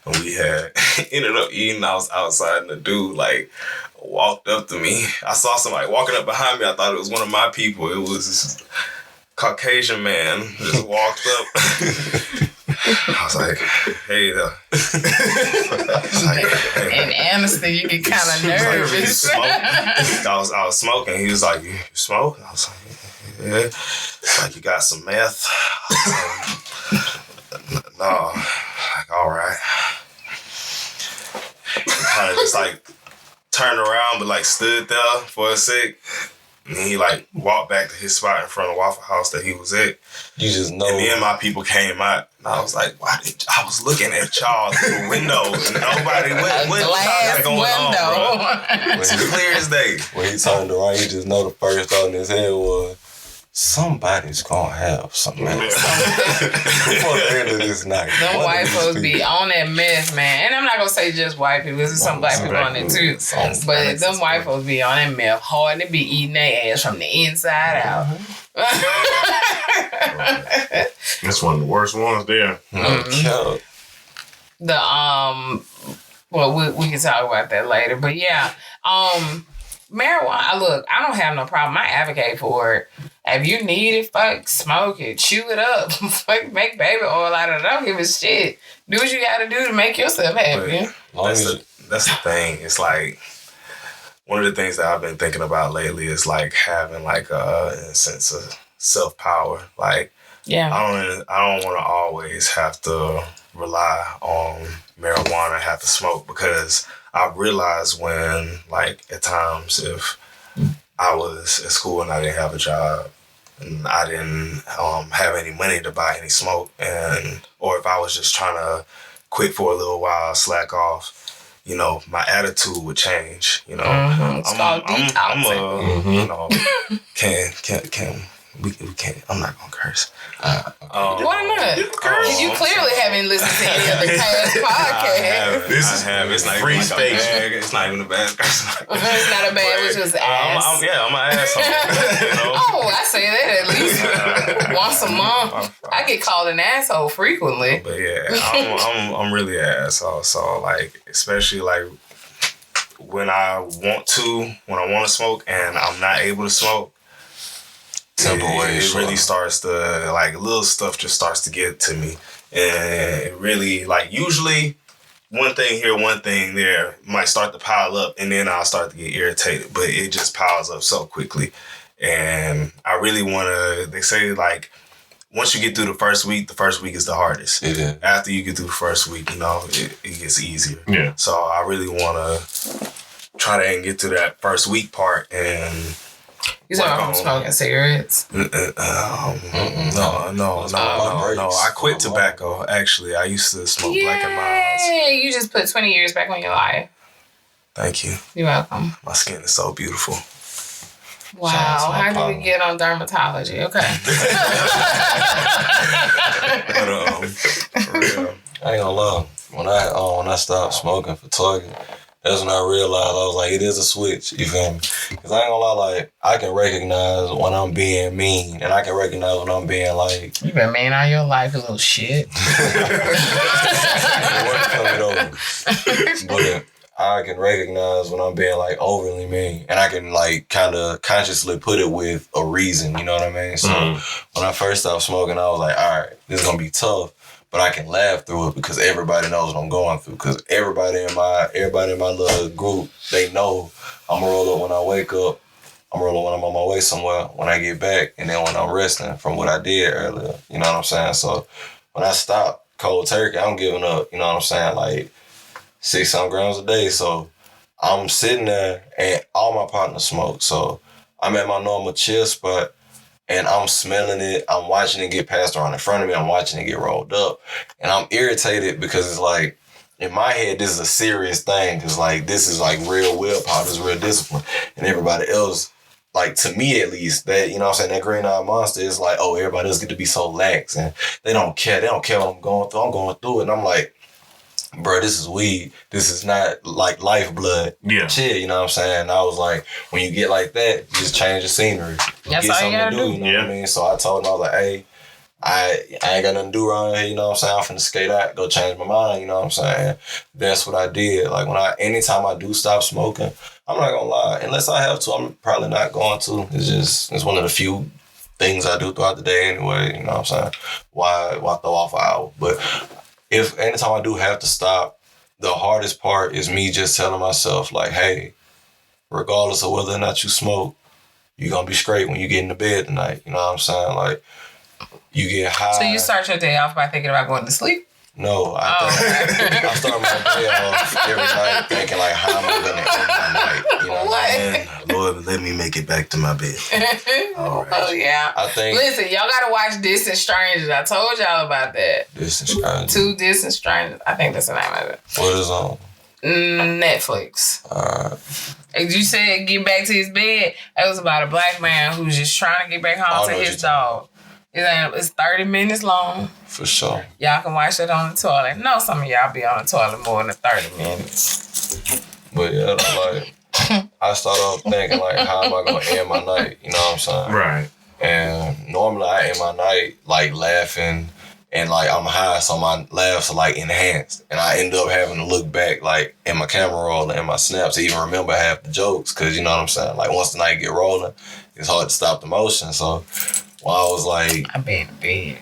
And we had ended up eating. I was outside and the dude like walked up to me. I saw somebody walking up behind me. I thought it was one of my people. It was this Caucasian man just walked up. I was like, hey there. In Anniston, you get kind of nervous. I was smoking. He was like, you smoke? I was like, yeah. It's like, you got some meth? No. Like, all right. He kind of just like turned around, but like stood there for a sec. And then he like walked back to his spot in front of Waffle House that he was at. You just know. And me and my people came out. And I was like, I was looking at y'all through the window and nobody what glass going window. on, bro? It's clear as day. When he turned around, you just know the first thought in his head was, somebody's gonna have something else before the end of this night. Them white folks be on that meth, man. And I'm not gonna say just white people. There's some black people on it too. But them white folks be on that meth hard. They be eating their ass from the inside out. That's one of the worst ones there. Well, we can talk about that later. But yeah, marijuana. Look, I don't have no problem. I advocate for it. If you need it, fuck, smoke it, chew it up, fuck, make baby oil out of it. I don't give a shit. Do what you gotta do to make yourself happy. That's the thing. It's like one of the things that I've been thinking about lately is like having like a sense of self-power. Like, I don't want to always have to rely on marijuana, have to smoke, because I realized when, like, at times if I was at school and I didn't have a job and I didn't have any money to buy any smoke, or if I was just trying to quit for a little while, slack off, you know, my attitude would change. You know, It's called detoxing. You know, we can't. I'm not gonna curse. Why not? Because you clearly haven't listened to any other past podcast. I have. It's not free even space. It's not even a bad curse. It's not a bad, which was ass. I'm an asshole. You know? Oh, I say that at least once a month. I get called an asshole frequently. But yeah, I'm really an asshole. So like, especially like when I want to smoke and I'm not able to smoke. It really starts to, like, little stuff just starts to get to me. And it really, like, usually one thing here, one thing there might start to pile up, and then I'll start to get irritated. But it just piles up so quickly. And I really want to, they say, like, once you get through the first week is the hardest. It is. After you get through the first week, you know, it gets easier. Yeah. So I really want to try to get to that first week part and... You talking about smoking cigarettes? No. I quit tobacco, actually. I used to smoke Black and Milds. Yeah, you just put 20 years back on your life. Thank you. You're welcome. My skin is so beautiful. Wow, how did we get on dermatology? Okay. But, for real. I ain't gonna lie. When I stopped smoking for Target, that's when I realized I was like, it is a switch. You feel me? Because I ain't gonna lie, like, I can recognize when I'm being mean, and I can recognize when I'm being like... You been mean all your life, you little shit. But I can recognize when I'm being like overly mean, and I can like kind of consciously put it with a reason. You know what I mean? So when I first stopped smoking, I was like, all right, this is gonna be tough. But I can laugh through it because everybody knows what I'm going through. Because everybody in my little group, they know I'm gonna roll up when I wake up, I'm rolling when I'm on my way somewhere when I get back, and then when I'm resting from what I did earlier. You know what I'm saying? So when I stop cold turkey, I'm giving up, you know what I'm saying, like 600 grams a day. So I'm sitting there and all my partners smoke. So I'm at my normal chill spot and I'm smelling it. I'm watching it get passed around in front of me. I'm watching it get rolled up. And I'm irritated because it's like, in my head, this is a serious thing because, like, this is, like, real willpower. This is real discipline. And everybody else, like, to me at least, that, you know what I'm saying, that green-eyed monster is like, oh, everybody else get to be so lax and they don't care. They don't care what I'm going through. I'm going through it. And I'm like, bro, this is weed. This is not, like, lifeblood. Yeah. Shit, you know what I'm saying? And I was like, when you get like that, you just change the scenery. That's get all something you gotta to do. do. You know what I mean? So I told him, I was like, hey, I ain't got nothing to do around here, you know what I'm saying? I'm finna skate out, go change my mind, you know what I'm saying? That's what I did. Like, anytime I do stop smoking, I'm not gonna lie, unless I have to, I'm probably not going to. It's one of the few things I do throughout the day anyway, you know what I'm saying? Why throw off an hour? But if anytime I do have to stop, the hardest part is me just telling myself, like, hey, regardless of whether or not you smoke, you're gonna be straight when you get into bed tonight, you know what I'm saying? Like, you get high. So you start your day off by thinking about going to sleep? No, I start my day off every night thinking, like, how am I going to end my night? You know what I mean? And Lord, let me make it back to my bed. All right. Oh, yeah. I think... Listen, y'all got to watch Distant Strangers. I told y'all about that. Distant Strangers. 2 Distant Strangers. I think that's the name of it. What is on? Netflix. As you said, get back to his bed. It was about a black man who's just trying to get back home to his dog. It's 30 minutes long. For sure. Y'all can watch it on the toilet. No, some of y'all be on the toilet more than 30 minutes. But yeah, like, I start off thinking, like, how am I going to end my night? You know what I'm saying? Right. And normally I end my night, like, laughing and, like, I'm high, so my laughs are, like, enhanced. And I end up having to look back, like, in my camera roll and my snaps to even remember half the jokes. Because, you know what I'm saying? Like, once the night get rolling, it's hard to stop the motion. So... Well, I was like... I be in the bed.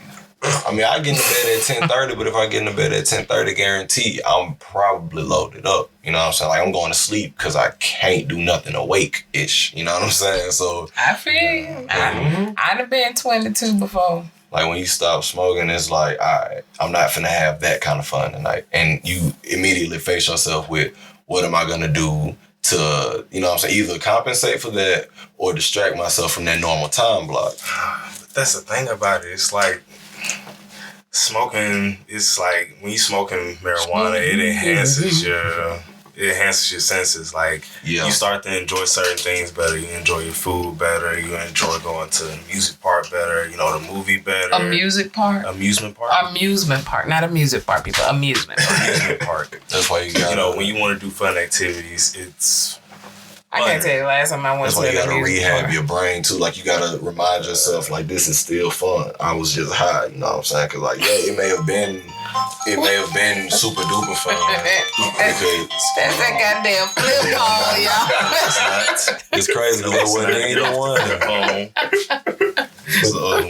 I mean, I get into bed at 10:30, but if I get into bed at 10:30, guarantee I'm probably loaded up. You know what I'm saying? Like, I'm going to sleep because I can't do nothing awake-ish. You know what I'm saying? So... I feel you. I done been 22 before. Like, when you stop smoking, it's like, all right, I'm not finna have that kind of fun tonight. And you immediately face yourself with, what am I going to do to, you know what I'm saying, either compensate for that or distract myself from that normal time block. But that's the thing about it. It's like smoking. It's like when you smoking marijuana, it enhances your senses. Like you start to enjoy certain things better. You enjoy your food better. You enjoy going to the music park better. You know, the movie better. Amusement park. Amusement park, not a music park. People, amusement park. Amusement park. That's why you got. You know, when you want to do fun activities, it's. I can't tell you the last time I went That's to why you the gotta rehab park. your brain too. Like, you gotta remind yourself, like, this is still fun. I was just high, you know what I'm saying? Cause, like, yeah, it may have been super duper fun. That's that goddamn flip phone, y'all. It's crazy because it wasn't either one. It's the other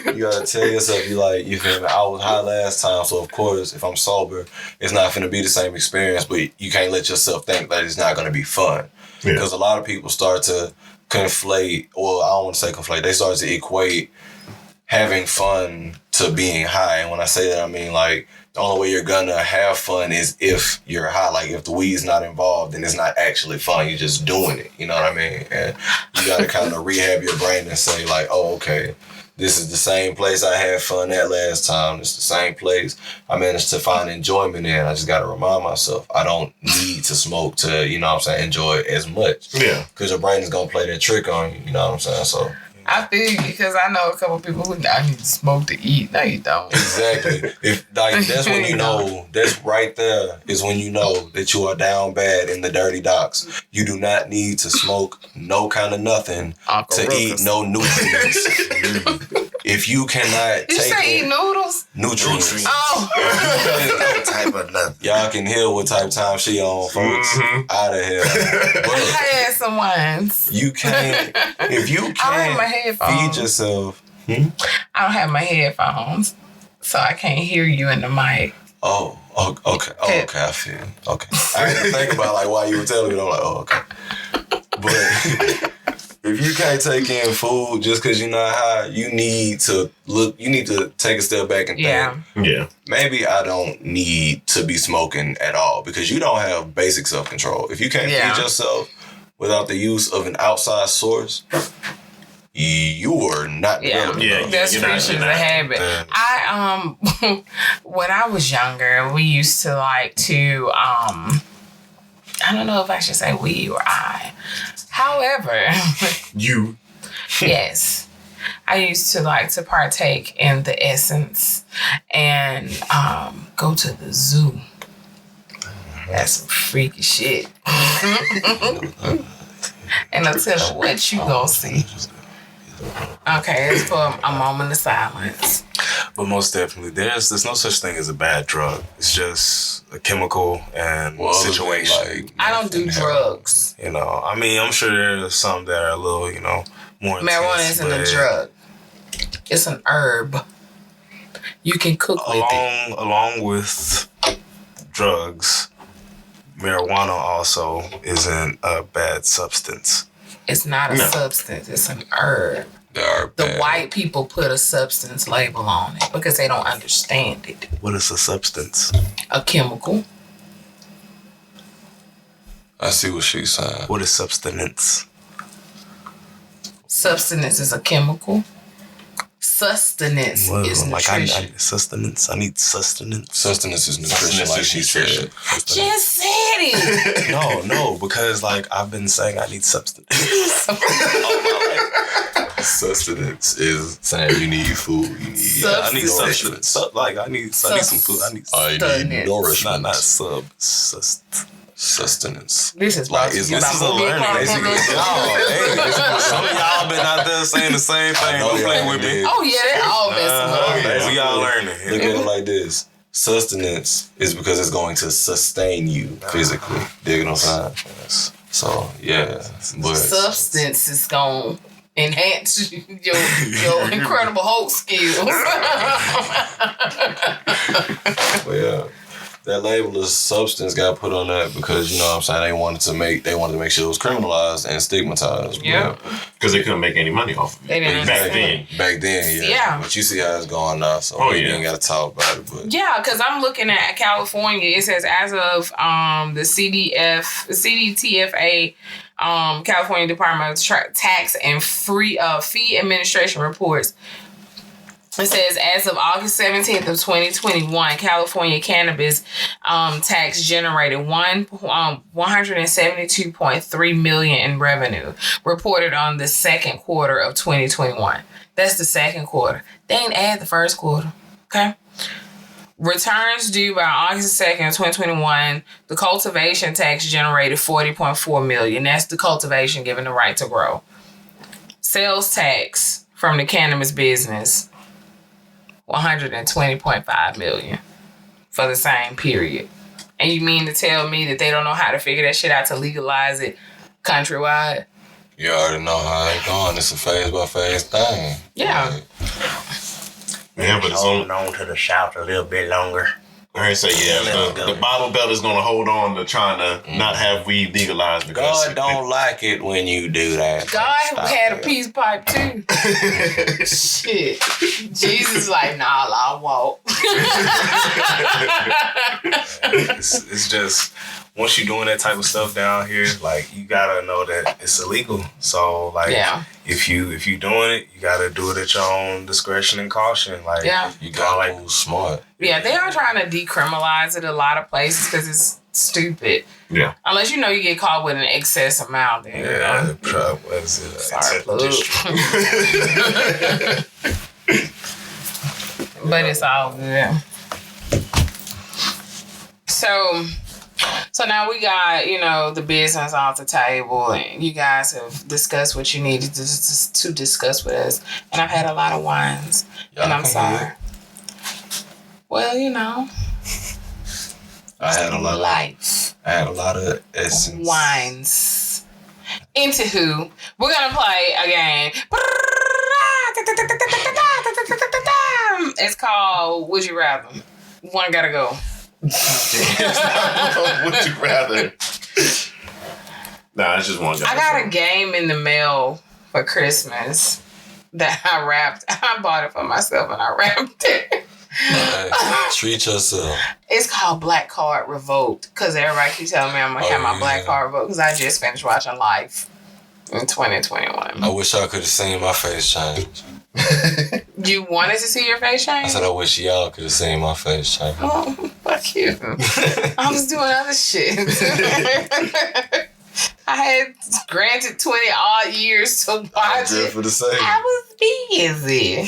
one. You gotta tell yourself, you feel me? I was high last time, so of course, if I'm sober, it's not gonna be the same experience. But you can't let yourself think that it's not gonna be fun. Because a lot of people start to conflate, well, I don't want to say conflate, they start to equate having fun to being high. And when I say that, I mean, like, the only way you're gonna have fun is if you're high. Like, if the weed's not involved, then it's not actually fun. You're just doing it. You know what I mean? And you gotta kind of rehab your brain and say, like, oh, okay, this is the same place I had fun at last time. It's the same place I managed to find enjoyment in. I just got to remind myself I don't need to smoke to, you know what I'm saying, enjoy it as much. Yeah. Because your brain is going to play that trick on you, you know what I'm saying? So... I feel you because I know a couple people who I need to smoke to eat. No, you don't. Exactly. That's when you know, that's right there is when you know that you are down bad in the dirty docks. You do not need to smoke no kind of nothing to eat no nutrients. If you cannot you take say eat noodles? Nutrients. Oh. No type of nothing. Y'all can hear what type of time she on, folks. Out of here. But I had some ones. You can't, if you can't feed yourself. I don't have my headphones, so I can't hear you in the mic. Oh, okay. Oh, okay, I feel you. Okay. I had to think about, like, why you were telling me, I'm like, oh, okay. But If you can't take in food just because you're not high, you need to take a step back and think, yeah, maybe I don't need to be smoking at all because you don't have basic self-control. If you can't feed yourself without the use of an outside source, you are not developing. Yeah, that's a habit. When I was younger, we used to like to, I don't know if I should say we or I. However, you. Yes. I used to like to partake in the essence and go to the zoo. That's some freaky shit. And I'll tell her what you gonna see. Okay, it's for a moment of silence. But most definitely, there's no such thing as a bad drug. It's just a chemical and situation. Like, I don't do drugs. You know, I mean, I'm sure there's some that are a little, more Marijuana intense, isn't a drug. It's an herb. You can cook with it. Along with drugs, marijuana also isn't a bad substance. It's not a substance. It's an herb. The white people put a substance label on it because they don't understand it. What is a substance? A chemical. I see what she's saying. What is substance? Substance is a chemical. Sustenance is nutrition. Sustenance. I need sustenance. Sustenance is nutrition, like she said. Just said it. No, because I've been saying I need substance. Sustenance is saying you need food. I need sustenance. I need some food. I need nourishment. Not sustenance. This is this is a learning. Basically. Some of y'all been out there saying the same thing. Don't play with me. Oh yeah, they all messing we all learning. Look at it like this. Sustenance is because it's going to sustain you physically. Dig what I'm saying? Yes. So yeah, but substance is gonna enhance your Incredible Hulk skills. But yeah. That label of substance got put on that because they wanted to make sure it was criminalized and stigmatized. Yeah, because they couldn't make any money off of it. They didn't back then, yeah. But you see how it's going now, so you ain't got to talk about it. But yeah, because I'm looking at California. It says as of the CDTFA, California Department of Tax and Fee Administration reports. It says, as of August 17th of 2021, California cannabis tax generated $172.3 million in revenue, reported on the second quarter of 2021. That's the second quarter. They ain't add the first quarter, okay? Returns due by August 2nd of 2021, the cultivation tax generated $40.4 million. That's the cultivation given the right to grow. Sales tax from the cannabis business, $120.5 million for the same period. And you mean to tell me that they don't know how to figure that shit out to legalize it countrywide? You already know how it's going. It's a phase by phase thing. Yeah. Yeah, but it's holding on to the South a little bit longer. I say, the Bible Belt is going to hold on to trying to not have weed legalized. Because God don't like it when you do that. God had a peace pipe too. Shit. Jesus like, nah, I won't. It's just, once you're doing that type of stuff down here, you gotta know that it's illegal. So, if you doing it, you gotta do it at your own discretion and caution. You gotta move smart. Yeah, they are trying to decriminalize it a lot of places because it's stupid. Yeah. Unless you get caught with an excess amount. Then, sorry, but it's all good. So now we got, the business off the table, and you guys have discussed what you needed to discuss with us. And I've had a lot of wines, and I'm sorry. Well, I had a lot of essence. Wines. Anywho, we're gonna play a game. It's called Would You Rather. One gotta go. Would you rather? Nah, it's just one guy. I got a game in the mail for Christmas that I wrapped. I bought it for myself and I wrapped it. Hey, treat yourself. It's called Black Card Revoked because everybody keeps telling me I'm going to have my Black Card revoked because I just finished watching Life in 2021. I wish I could have seen my face change. You wanted to see your face change? I said I wish y'all could have seen my face change. Oh, fuck you. I was doing other shit. I had granted 20 odd years to watch it. For the same. I was busy.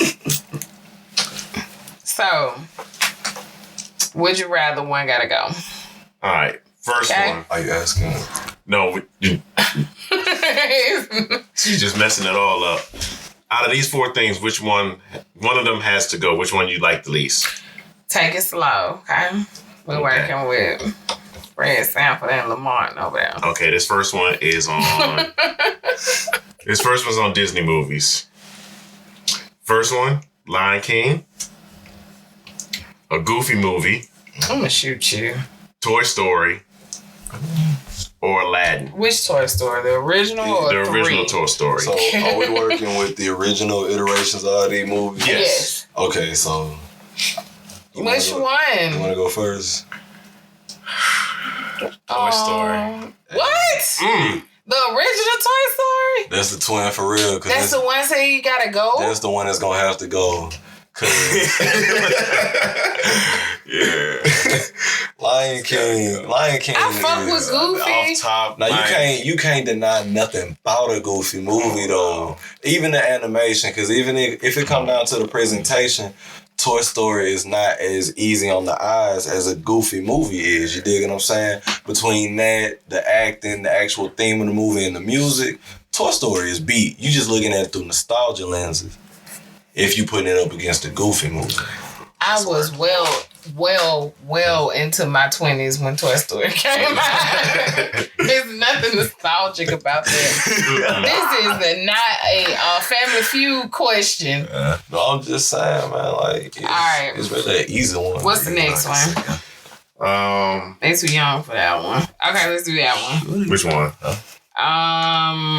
So, would you rather one gotta go? All right. First one. Are you asking? No, she's just messing it all up. Out of these four things, which one of them has to go? Which one you like the least? Take it slow, okay? We're working with Fred Sanford and Lamont over there. Okay, this first one is on. This first one's on Disney movies. First one, Lion King. A Goofy movie. I'm gonna shoot you. Toy Story. Or Aladdin. Which Toy Story? The original or the original three? Toy Story. So are we working with the original iterations of these movies? Yes. Okay, so Which you one? wanna go first? Toy Story. What? The original Toy Story? That's the twin for real. That's the one say you gotta go? That's the one that's gonna have to go. Yeah. Lion King. I fuck with Goofy. Off top. Now you can't deny nothing about a Goofy movie though. Even the animation, because even if it come down to the presentation, Toy Story is not as easy on the eyes as a Goofy movie is. You dig what I'm saying? Between that, the acting, the actual theme of the movie, and the music, Toy Story is beat. You just looking at it through nostalgia lenses. If you putting it up against the Goofy movie. I was well into my 20s when Toy Story came out. There's nothing nostalgic about that. This is not a Family Feud question. No, I'm just saying, man. Like, it's really an easy one. What's the next one? They too young for that one. Okay, let's do that one. Which one?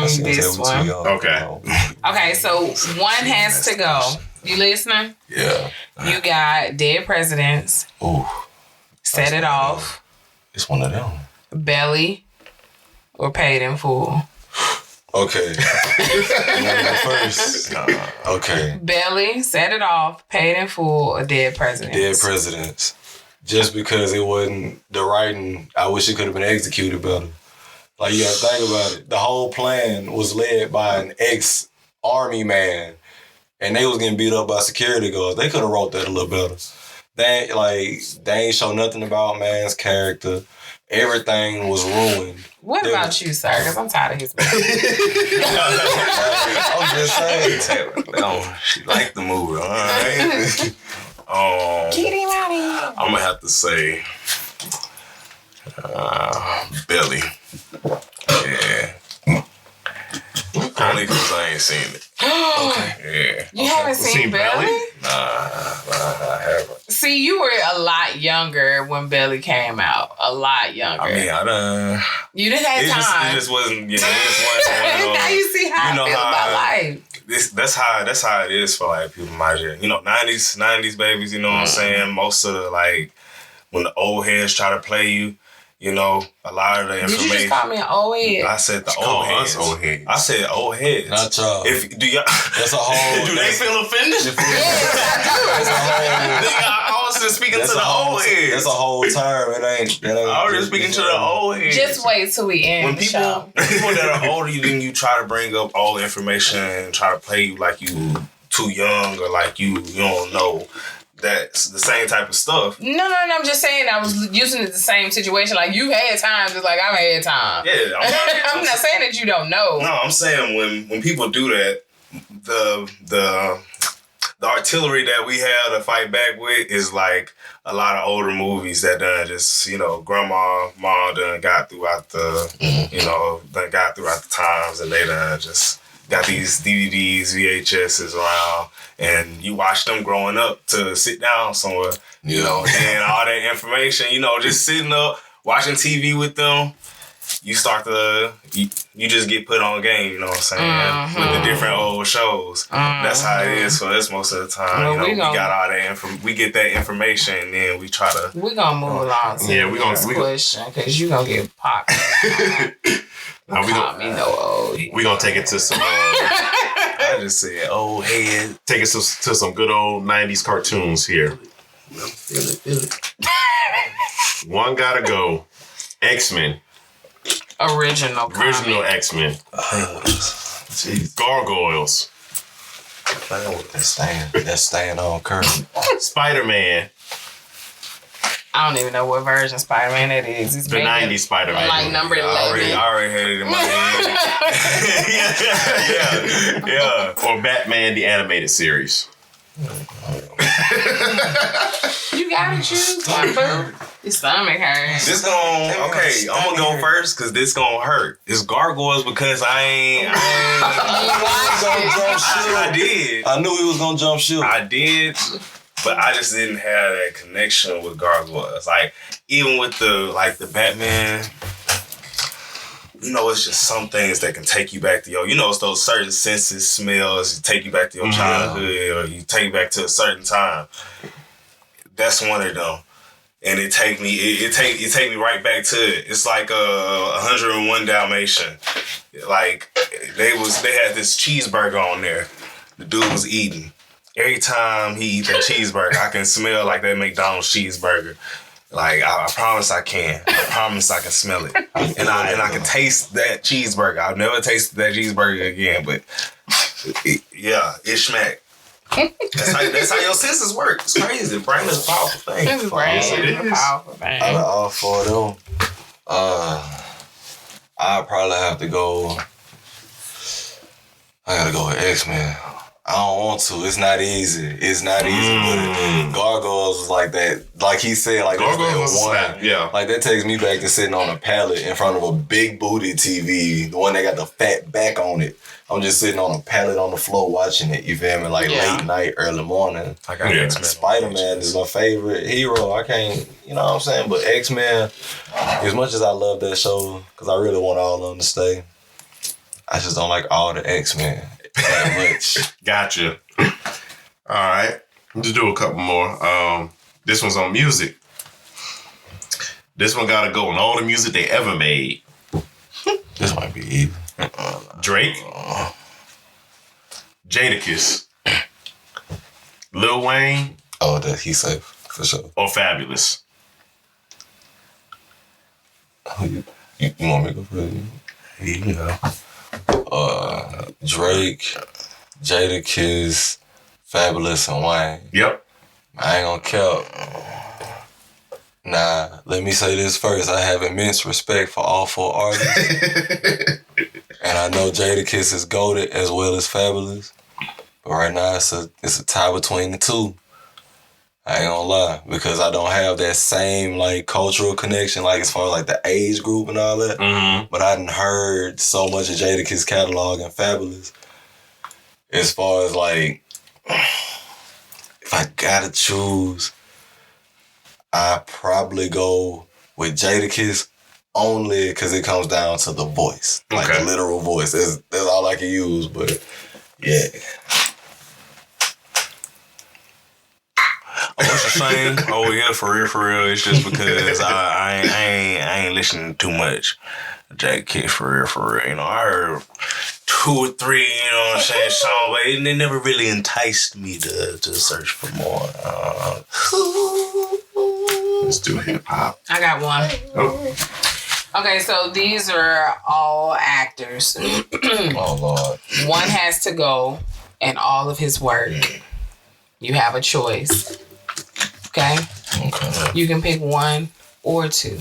This one. Okay. Okay, so one has to go. You listening? Yeah. You got Dead Presidents. Ooh. Set It Off. It's one of them. Belly or Paid in Full. Okay. You wanna go first? Okay. Belly, Set It Off, Paid in Full, or Dead Presidents. Dead Presidents. Just because it wasn't the writing, I wish it could have been executed better. Like, you gotta think about it. The whole plan was led by an ex-army man, and they was getting beat up by security guards. They could have wrote that a little better. They ain't show nothing about man's character. Everything was ruined. What about you, sir? Because I'm tired of his back. I'm just saying. She liked the movie, all right? Get him out of here. I'm gonna have to say Belly. Yeah. Only because I ain't seen it. Yeah. You haven't seen Belly? Nah, I haven't. See, you were a lot younger when Belly came out. A lot younger. I mean, I done. You didn't have time. It just wasn't, it just wasn't one of those. Now you see how I feel about life. That's how it is for like people my age. 90s babies, you know what I'm saying? Most of the when the old heads try to play you, a lot of the information. Did you just call me an old head? I said the old heads. Old heads. I said old heads. Not y'all. Do y'all? That's a whole. Do they feel offended? That's a whole. I was just speaking to the old heads. That's a whole term. It ain't. I was just speaking to the old heads. Just wait till we end When the people show. that are older, then you try to bring up all the information and try to play you like you too young or like you don't know. That's the same type of stuff. No, I'm just saying I was using it the same situation. Like, you had time, just like I've had time. Yeah. I'm not saying that you don't know. No, I'm saying when people do that, the artillery that we have to fight back with is like a lot of older movies that done just, grandma, mom done got throughout done got throughout the times, and they done just got these DVDs, VHSs around, and you watch them growing up to sit down somewhere, and all that information, just sitting up, watching TV with them, you start you just get put on game, you know what I'm saying? With the different old shows. That's how it is for us most of the time. Well, you know, we got all that we get that information and then we try to we're gonna move along to yeah, we gonna question because you gonna get popped. Now we Call me no old. we gonna take it to some I just said old head. take it to some good old 90s cartoons here. Feel it. One gotta go. X-Men. Original X-Men. Jeez. Gargoyles. That's staying on curve. Spider-Man. I don't even know what version Spider-Man it is. It's The 90s Spider-Man. like number 11. I already had it in my head. yeah. Or Batman the Animated Series. You gotta choose one, boo. Your stomach hurts. This I'm gonna go first because this gonna hurt. It's Gargoyles because I did. I knew he was gonna jump ship. I did, but I just didn't have that connection with Gargoyles. Like even with the Batman, you know, it's just some things that can take you back to it's those certain senses, smells, take you back to your childhood, or you take you back to a certain time. That's one of them. And it take me right back to it. It's like 101 Dalmatian. Like they had this cheeseburger on there. The dude was eating. Every time he eat that cheeseburger, I can smell like that McDonald's cheeseburger. Like I promise I can. I promise I can smell it. And I can taste that cheeseburger. I've never tasted that cheeseburger again, but it smacked. That's how your senses work. It's crazy. The brain is a powerful thing. This brain is a powerful thing. Out of all four of them, I'd probably have to go. I gotta go with X-Men. I don't want to. It's not easy. But Gargoyles was like that. Like he said, like Gargoyles was one. snap, yeah. Like that takes me back to sitting on a pallet in front of a big booty TV, the one that got the fat back on it. I'm just sitting on a pallet on the floor watching it. You feel me? Like late night, early morning. I got X-Men. Spider-Man is my favorite hero. I can't, you know what I'm saying? But X-Men, as much as I love that show, because I really want all of them to stay, I just don't like all the X-Men that much. Gotcha. All right. Let's do a couple more. This one's on music. This one gotta go on all the music they ever made. This might be easy. Drake. Jadakiss. Lil Wayne. Oh, that he's safe for sure. Or Fabulous. You want me to go first? Yeah. Drake, Jadakiss, Fabulous, and Wayne. Yep. I ain't gonna cap. Nah, let me say this first. I have immense respect for all four artists. And I know Jadakiss is goated as well as Fabulous. But right now it's a tie between the two. I ain't gonna lie. Because I don't have that same like cultural connection, like as far as like the age group and all that. Mm-hmm. But I done heard so much of Jadakiss catalog and Fabulous. As far as like, if I gotta choose, I probably go with Jadakiss only because it comes down to the voice, like the literal voice. That's all I can use. But yeah. What's the same? Oh yeah, for real. It's just because I ain't listening too much Jadakiss for real. You know, I heard 2 or 3, you know what I'm saying, songs, but it never really enticed me to search for more. Let's do hip hop. I got one. Oh. Okay, so these are all actors. Oh Lord. One has to go in all of his work. You have a choice. Okay? You can pick 1 or 2.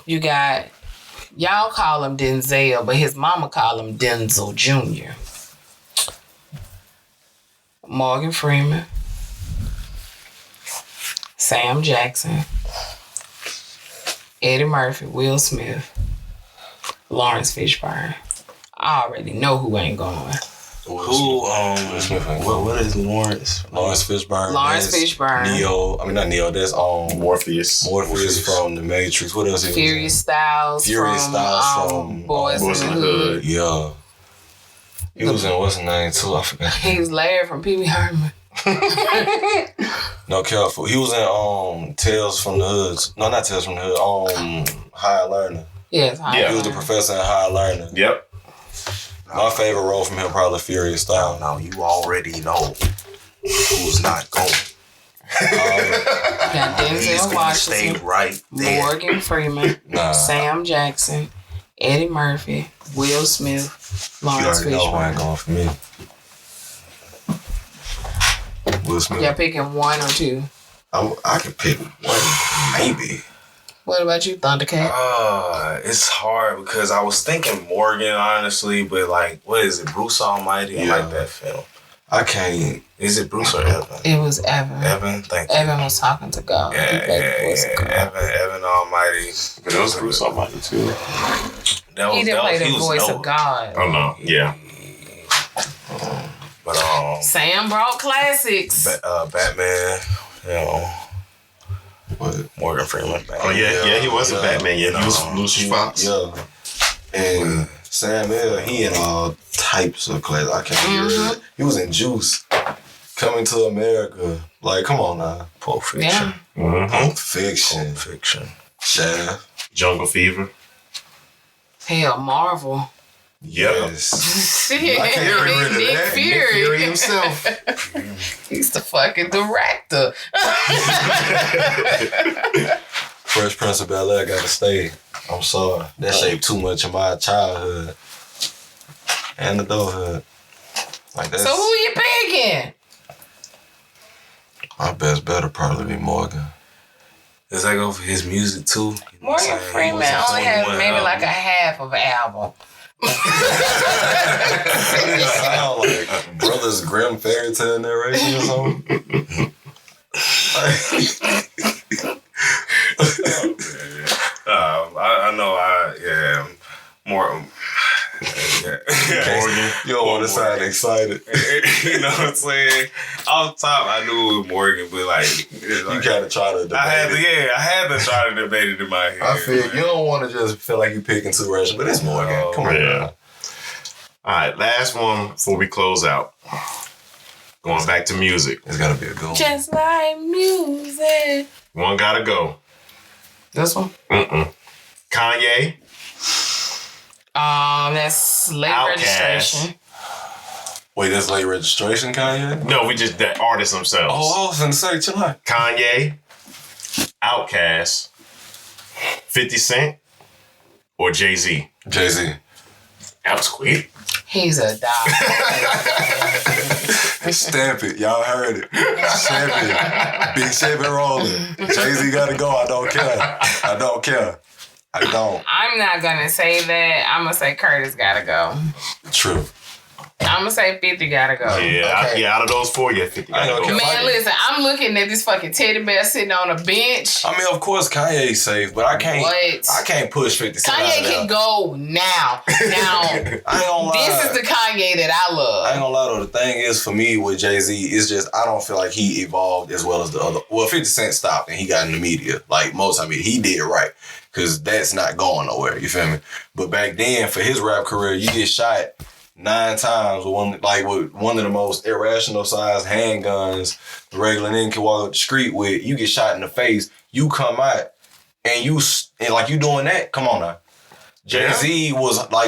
You got, y'all call him Denzel, but his mama call him Denzel Jr. Morgan Freeman. Sam Jackson. Eddie Murphy, Will Smith, Lawrence Fishburne. I already know who ain't going. Who? What is Lawrence? Lawrence Fishburne. Lawrence That's Fishburne. Neo. I mean, not Neo. That's Morpheus. Morpheus from The Matrix. What else? Furious Styles from Boys in the Hood. Yeah. He was in what's his name too? I forgot. He was Larry from Pee Wee Herman. No, careful. He was in Tales from the Hoods. No, not Tales from the Hood. Higher Learner. Yes. He was the professor in Higher Learner. Yep. My favorite role from him probably Furious Styles. No, you already know who's not going. Got He's Denzel gonna stay Washington, right there. Morgan Freeman, Nah. Sam Jackson, Eddie Murphy, Will Smith, You Lawrence already know who ain't Fishburne. going for me. Will Smith. Y'all picking one or two? I could pick one, maybe. What about you, Thundercat? It's hard because I was thinking Morgan, honestly, but like, what is it? Bruce Almighty? I like that film. I can't. Is it Bruce or Evan? It was Evan. Evan, thank you. Evan was talking to God. He played the voice of God. Evan Almighty. But that was Bruce Almighty too. He didn't play the voice of God. Oh no. Yeah. But Sam brought classics. Batman, you know, What? Morgan Freeman. Oh yeah, he was a Batman. Yeah, he was No. Lucius Fox. Yeah. And Samuel, he in all types of classes. I can't hear it. He was in Juice. Coming to America. Like, come on now. Pulp Fiction. Yeah. Mm-hmm. Pulp Fiction. Pulp Fiction. Shaft. Jungle Fever. Hell, Marvel. Yep. Yes. Nick I can't get rid of that. Nick Fury Fury. himself. He's the fucking director. Fresh Prince of Bel-Air gotta stay. I'm sorry. That shaped too much of my childhood. And adulthood. Like that's So who you picking? my best bet'll probably be Morgan. Does that go for his music too? You know what I'm Morgan saying? He Freeman was on only has 21 maybe like a album. half of an album. It sound like Brothers Grimm fairy tale narration or something. I know. More. Morgan. You don't want to sound excited. You know what I'm saying? Off top, I knew it was Morgan, but You gotta try to debate I had it. to try to debate it in my head. I feel man. you don't want to just feel like you're picking too rational, but it's Morgan. Come on. Yeah. Now. All right, last one before we close out. Going back to music. It's gotta be a good one. Just like music. One gotta go. This one? Kanye. That's late Outkast. registration. Wait, that's late registration, Kanye? No, we just the artists themselves. Oh, I was gonna say, chill out. Kanye, Outkast, 50 Cent, or Jay-Z. Jay-Z. That was quick. He's a dog. Stamp it. Y'all heard it. Stamp it. Big Chevy rolling. Jay-Z gotta go. I don't care. I don't care. I don't. I'm not gonna say that. I'm gonna say Curtis gotta go. True. I'm gonna say 50 gotta go. Yeah, Okay. out of those four, yeah, 50 I gotta don't go. care. Man, listen, I'm looking at this fucking teddy bear sitting on a bench. I mean, of course, Kanye's safe, but I can't. What? I can't push 50 Cent out Kanye of there. can go now. Now, I ain't gonna lie. this is the Kanye that I I ain't love. gonna lie though, the thing is for me with Jay-Z, it's just I don't feel like he evolved as well as the other. Well, 50 Cent stopped and he got in the media. Like most, I mean, he did right. Cause that's not going nowhere, you feel me? But back then, for his rap career, you get shot 9 times with one of the most irrational sized handguns the regular nigga can walk up the street with. You get shot in the face, you come out and you doing that. Come on now.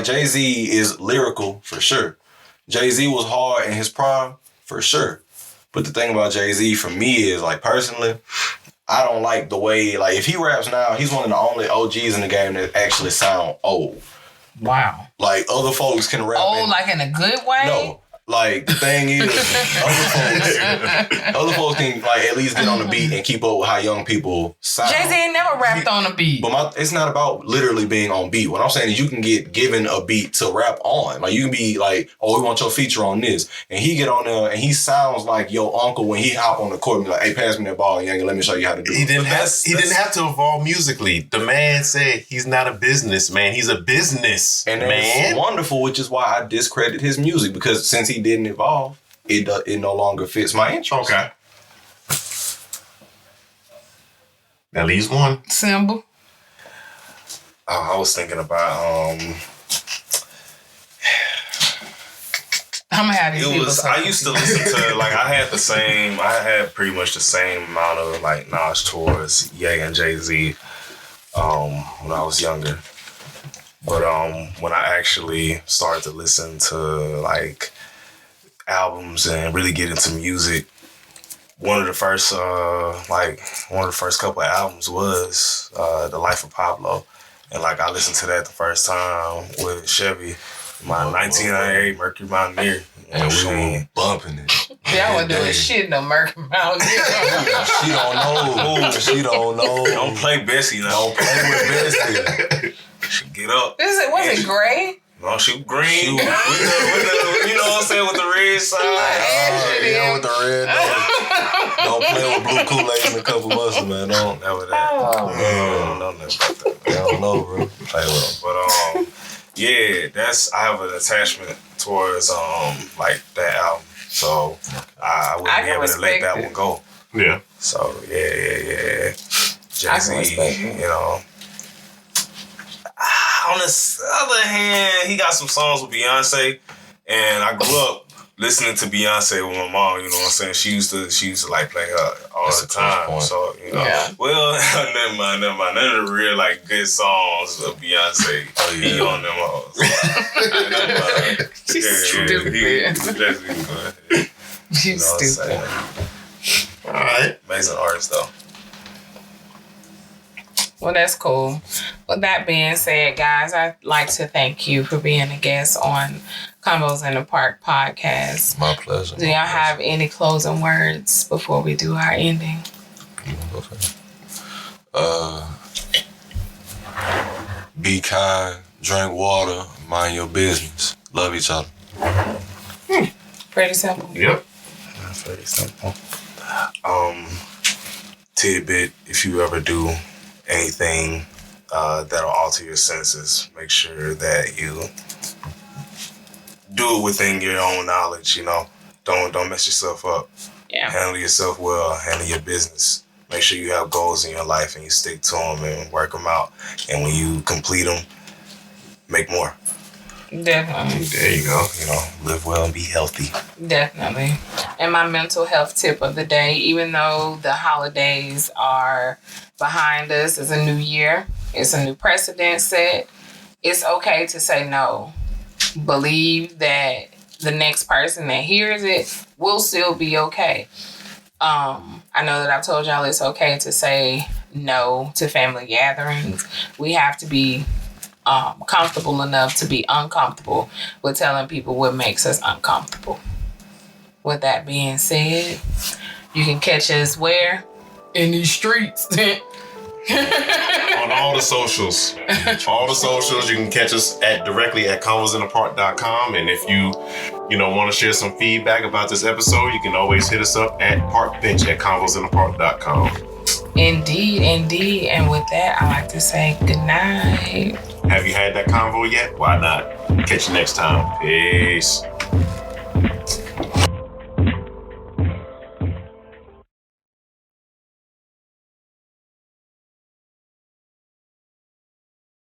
Jay-Z is lyrical for sure. Jay-Z was hard in his prime for sure. But the thing about Jay-Z for me is like personally, I don't like the way, like if he raps now, he's one of the only OGs in the game that actually sound old. Wow. Like other folks can rap. Oh, like in a good way? No. Like the thing is, other folks can like at least get on the beat and keep up with how young people sound. Jay-Z ain't never rapped on a beat. But it's not about literally being on beat. What I'm saying is you can get given a beat to rap on. Like you can be like, oh, we want your feature on this. And he get on there and he sounds like your uncle when he hop on the court and be like, hey, pass me that ball, young, let me show you how to do it. He didn't have to evolve musically. The man said he's not a businessman. He's a business And man. that's wonderful, which is why I discredit his music because since he he didn't evolve, it no longer fits my interest. Okay. That leaves one. Symbol. I was thinking about I'm gonna have these people. I used to listen to I had pretty much the same amount of like knowledge towards Ye and Jay-Z when I was younger. But when I actually started to listen to like albums and really get into music, one of the first couple of albums was The Life of Pablo. And like I listened to that the first time with Chevy, my 1998 Mercury Mountaineer. And we were bumping it. Y'all wasn't doing shit no Mercury Mountaineer. She don't know. She don't know. Don't play Bessie now. Don't play with Bessie. She get up. Was it gray? No, she was green. With the, you know what I'm saying, with the red side. Yeah, with the red nose. Don't play with blue Kool-Aid in a couple months, man. Don't ever that. Oh. Don't know nothing about that. I don't know, bro. Play with them. But yeah, I have an attachment towards like that album. So I wouldn't be able to let that one go. Yeah. So yeah. Jay-Z, you know. On the other hand, he got some songs with Beyonce, and I grew up listening to Beyonce with my mom. You know what I'm saying? She used to like play her all the time. So you know, well, never mind. None of the real like good songs of Beyonce be on them hoes. She's stupid. She's stupid. All right. Amazing artist though. Well, that's cool. With that being said, guys, I'd like to thank you for being a guest on Combos in the Park podcast. My pleasure. Do y'all have any closing words before we do our ending? Be kind, drink water, mind your business. Love each other. Pretty simple. Yep. That's very simple. Tidbit, if you ever do anything that'll alter your senses, make sure that you do it within your own knowledge. You know, don't mess yourself up. Yeah. Handle yourself well. Handle your business. Make sure you have goals in your life and you stick to them and work them out. And when you complete them, make more. Definitely. There you go. You know, live well and be healthy. Definitely. And my mental health tip of the day, even though the holidays are behind us, it's a new year, it's a new precedent set, it's okay to say no. Believe that the next person that hears it will still be okay. I know that I've told y'all it's okay to say no to family gatherings. We have to be comfortable enough to be uncomfortable with telling people what makes us uncomfortable. With that being said, you can catch us where? In these streets. On all the socials. You can catch us directly at convosinthepark.com. And if you want to share some feedback about this episode, you can always hit us up at parkbench at convosinthepark.com. Indeed. And with that, I like to say good night. Have you had that convo yet? Why not? Catch you next time. Peace.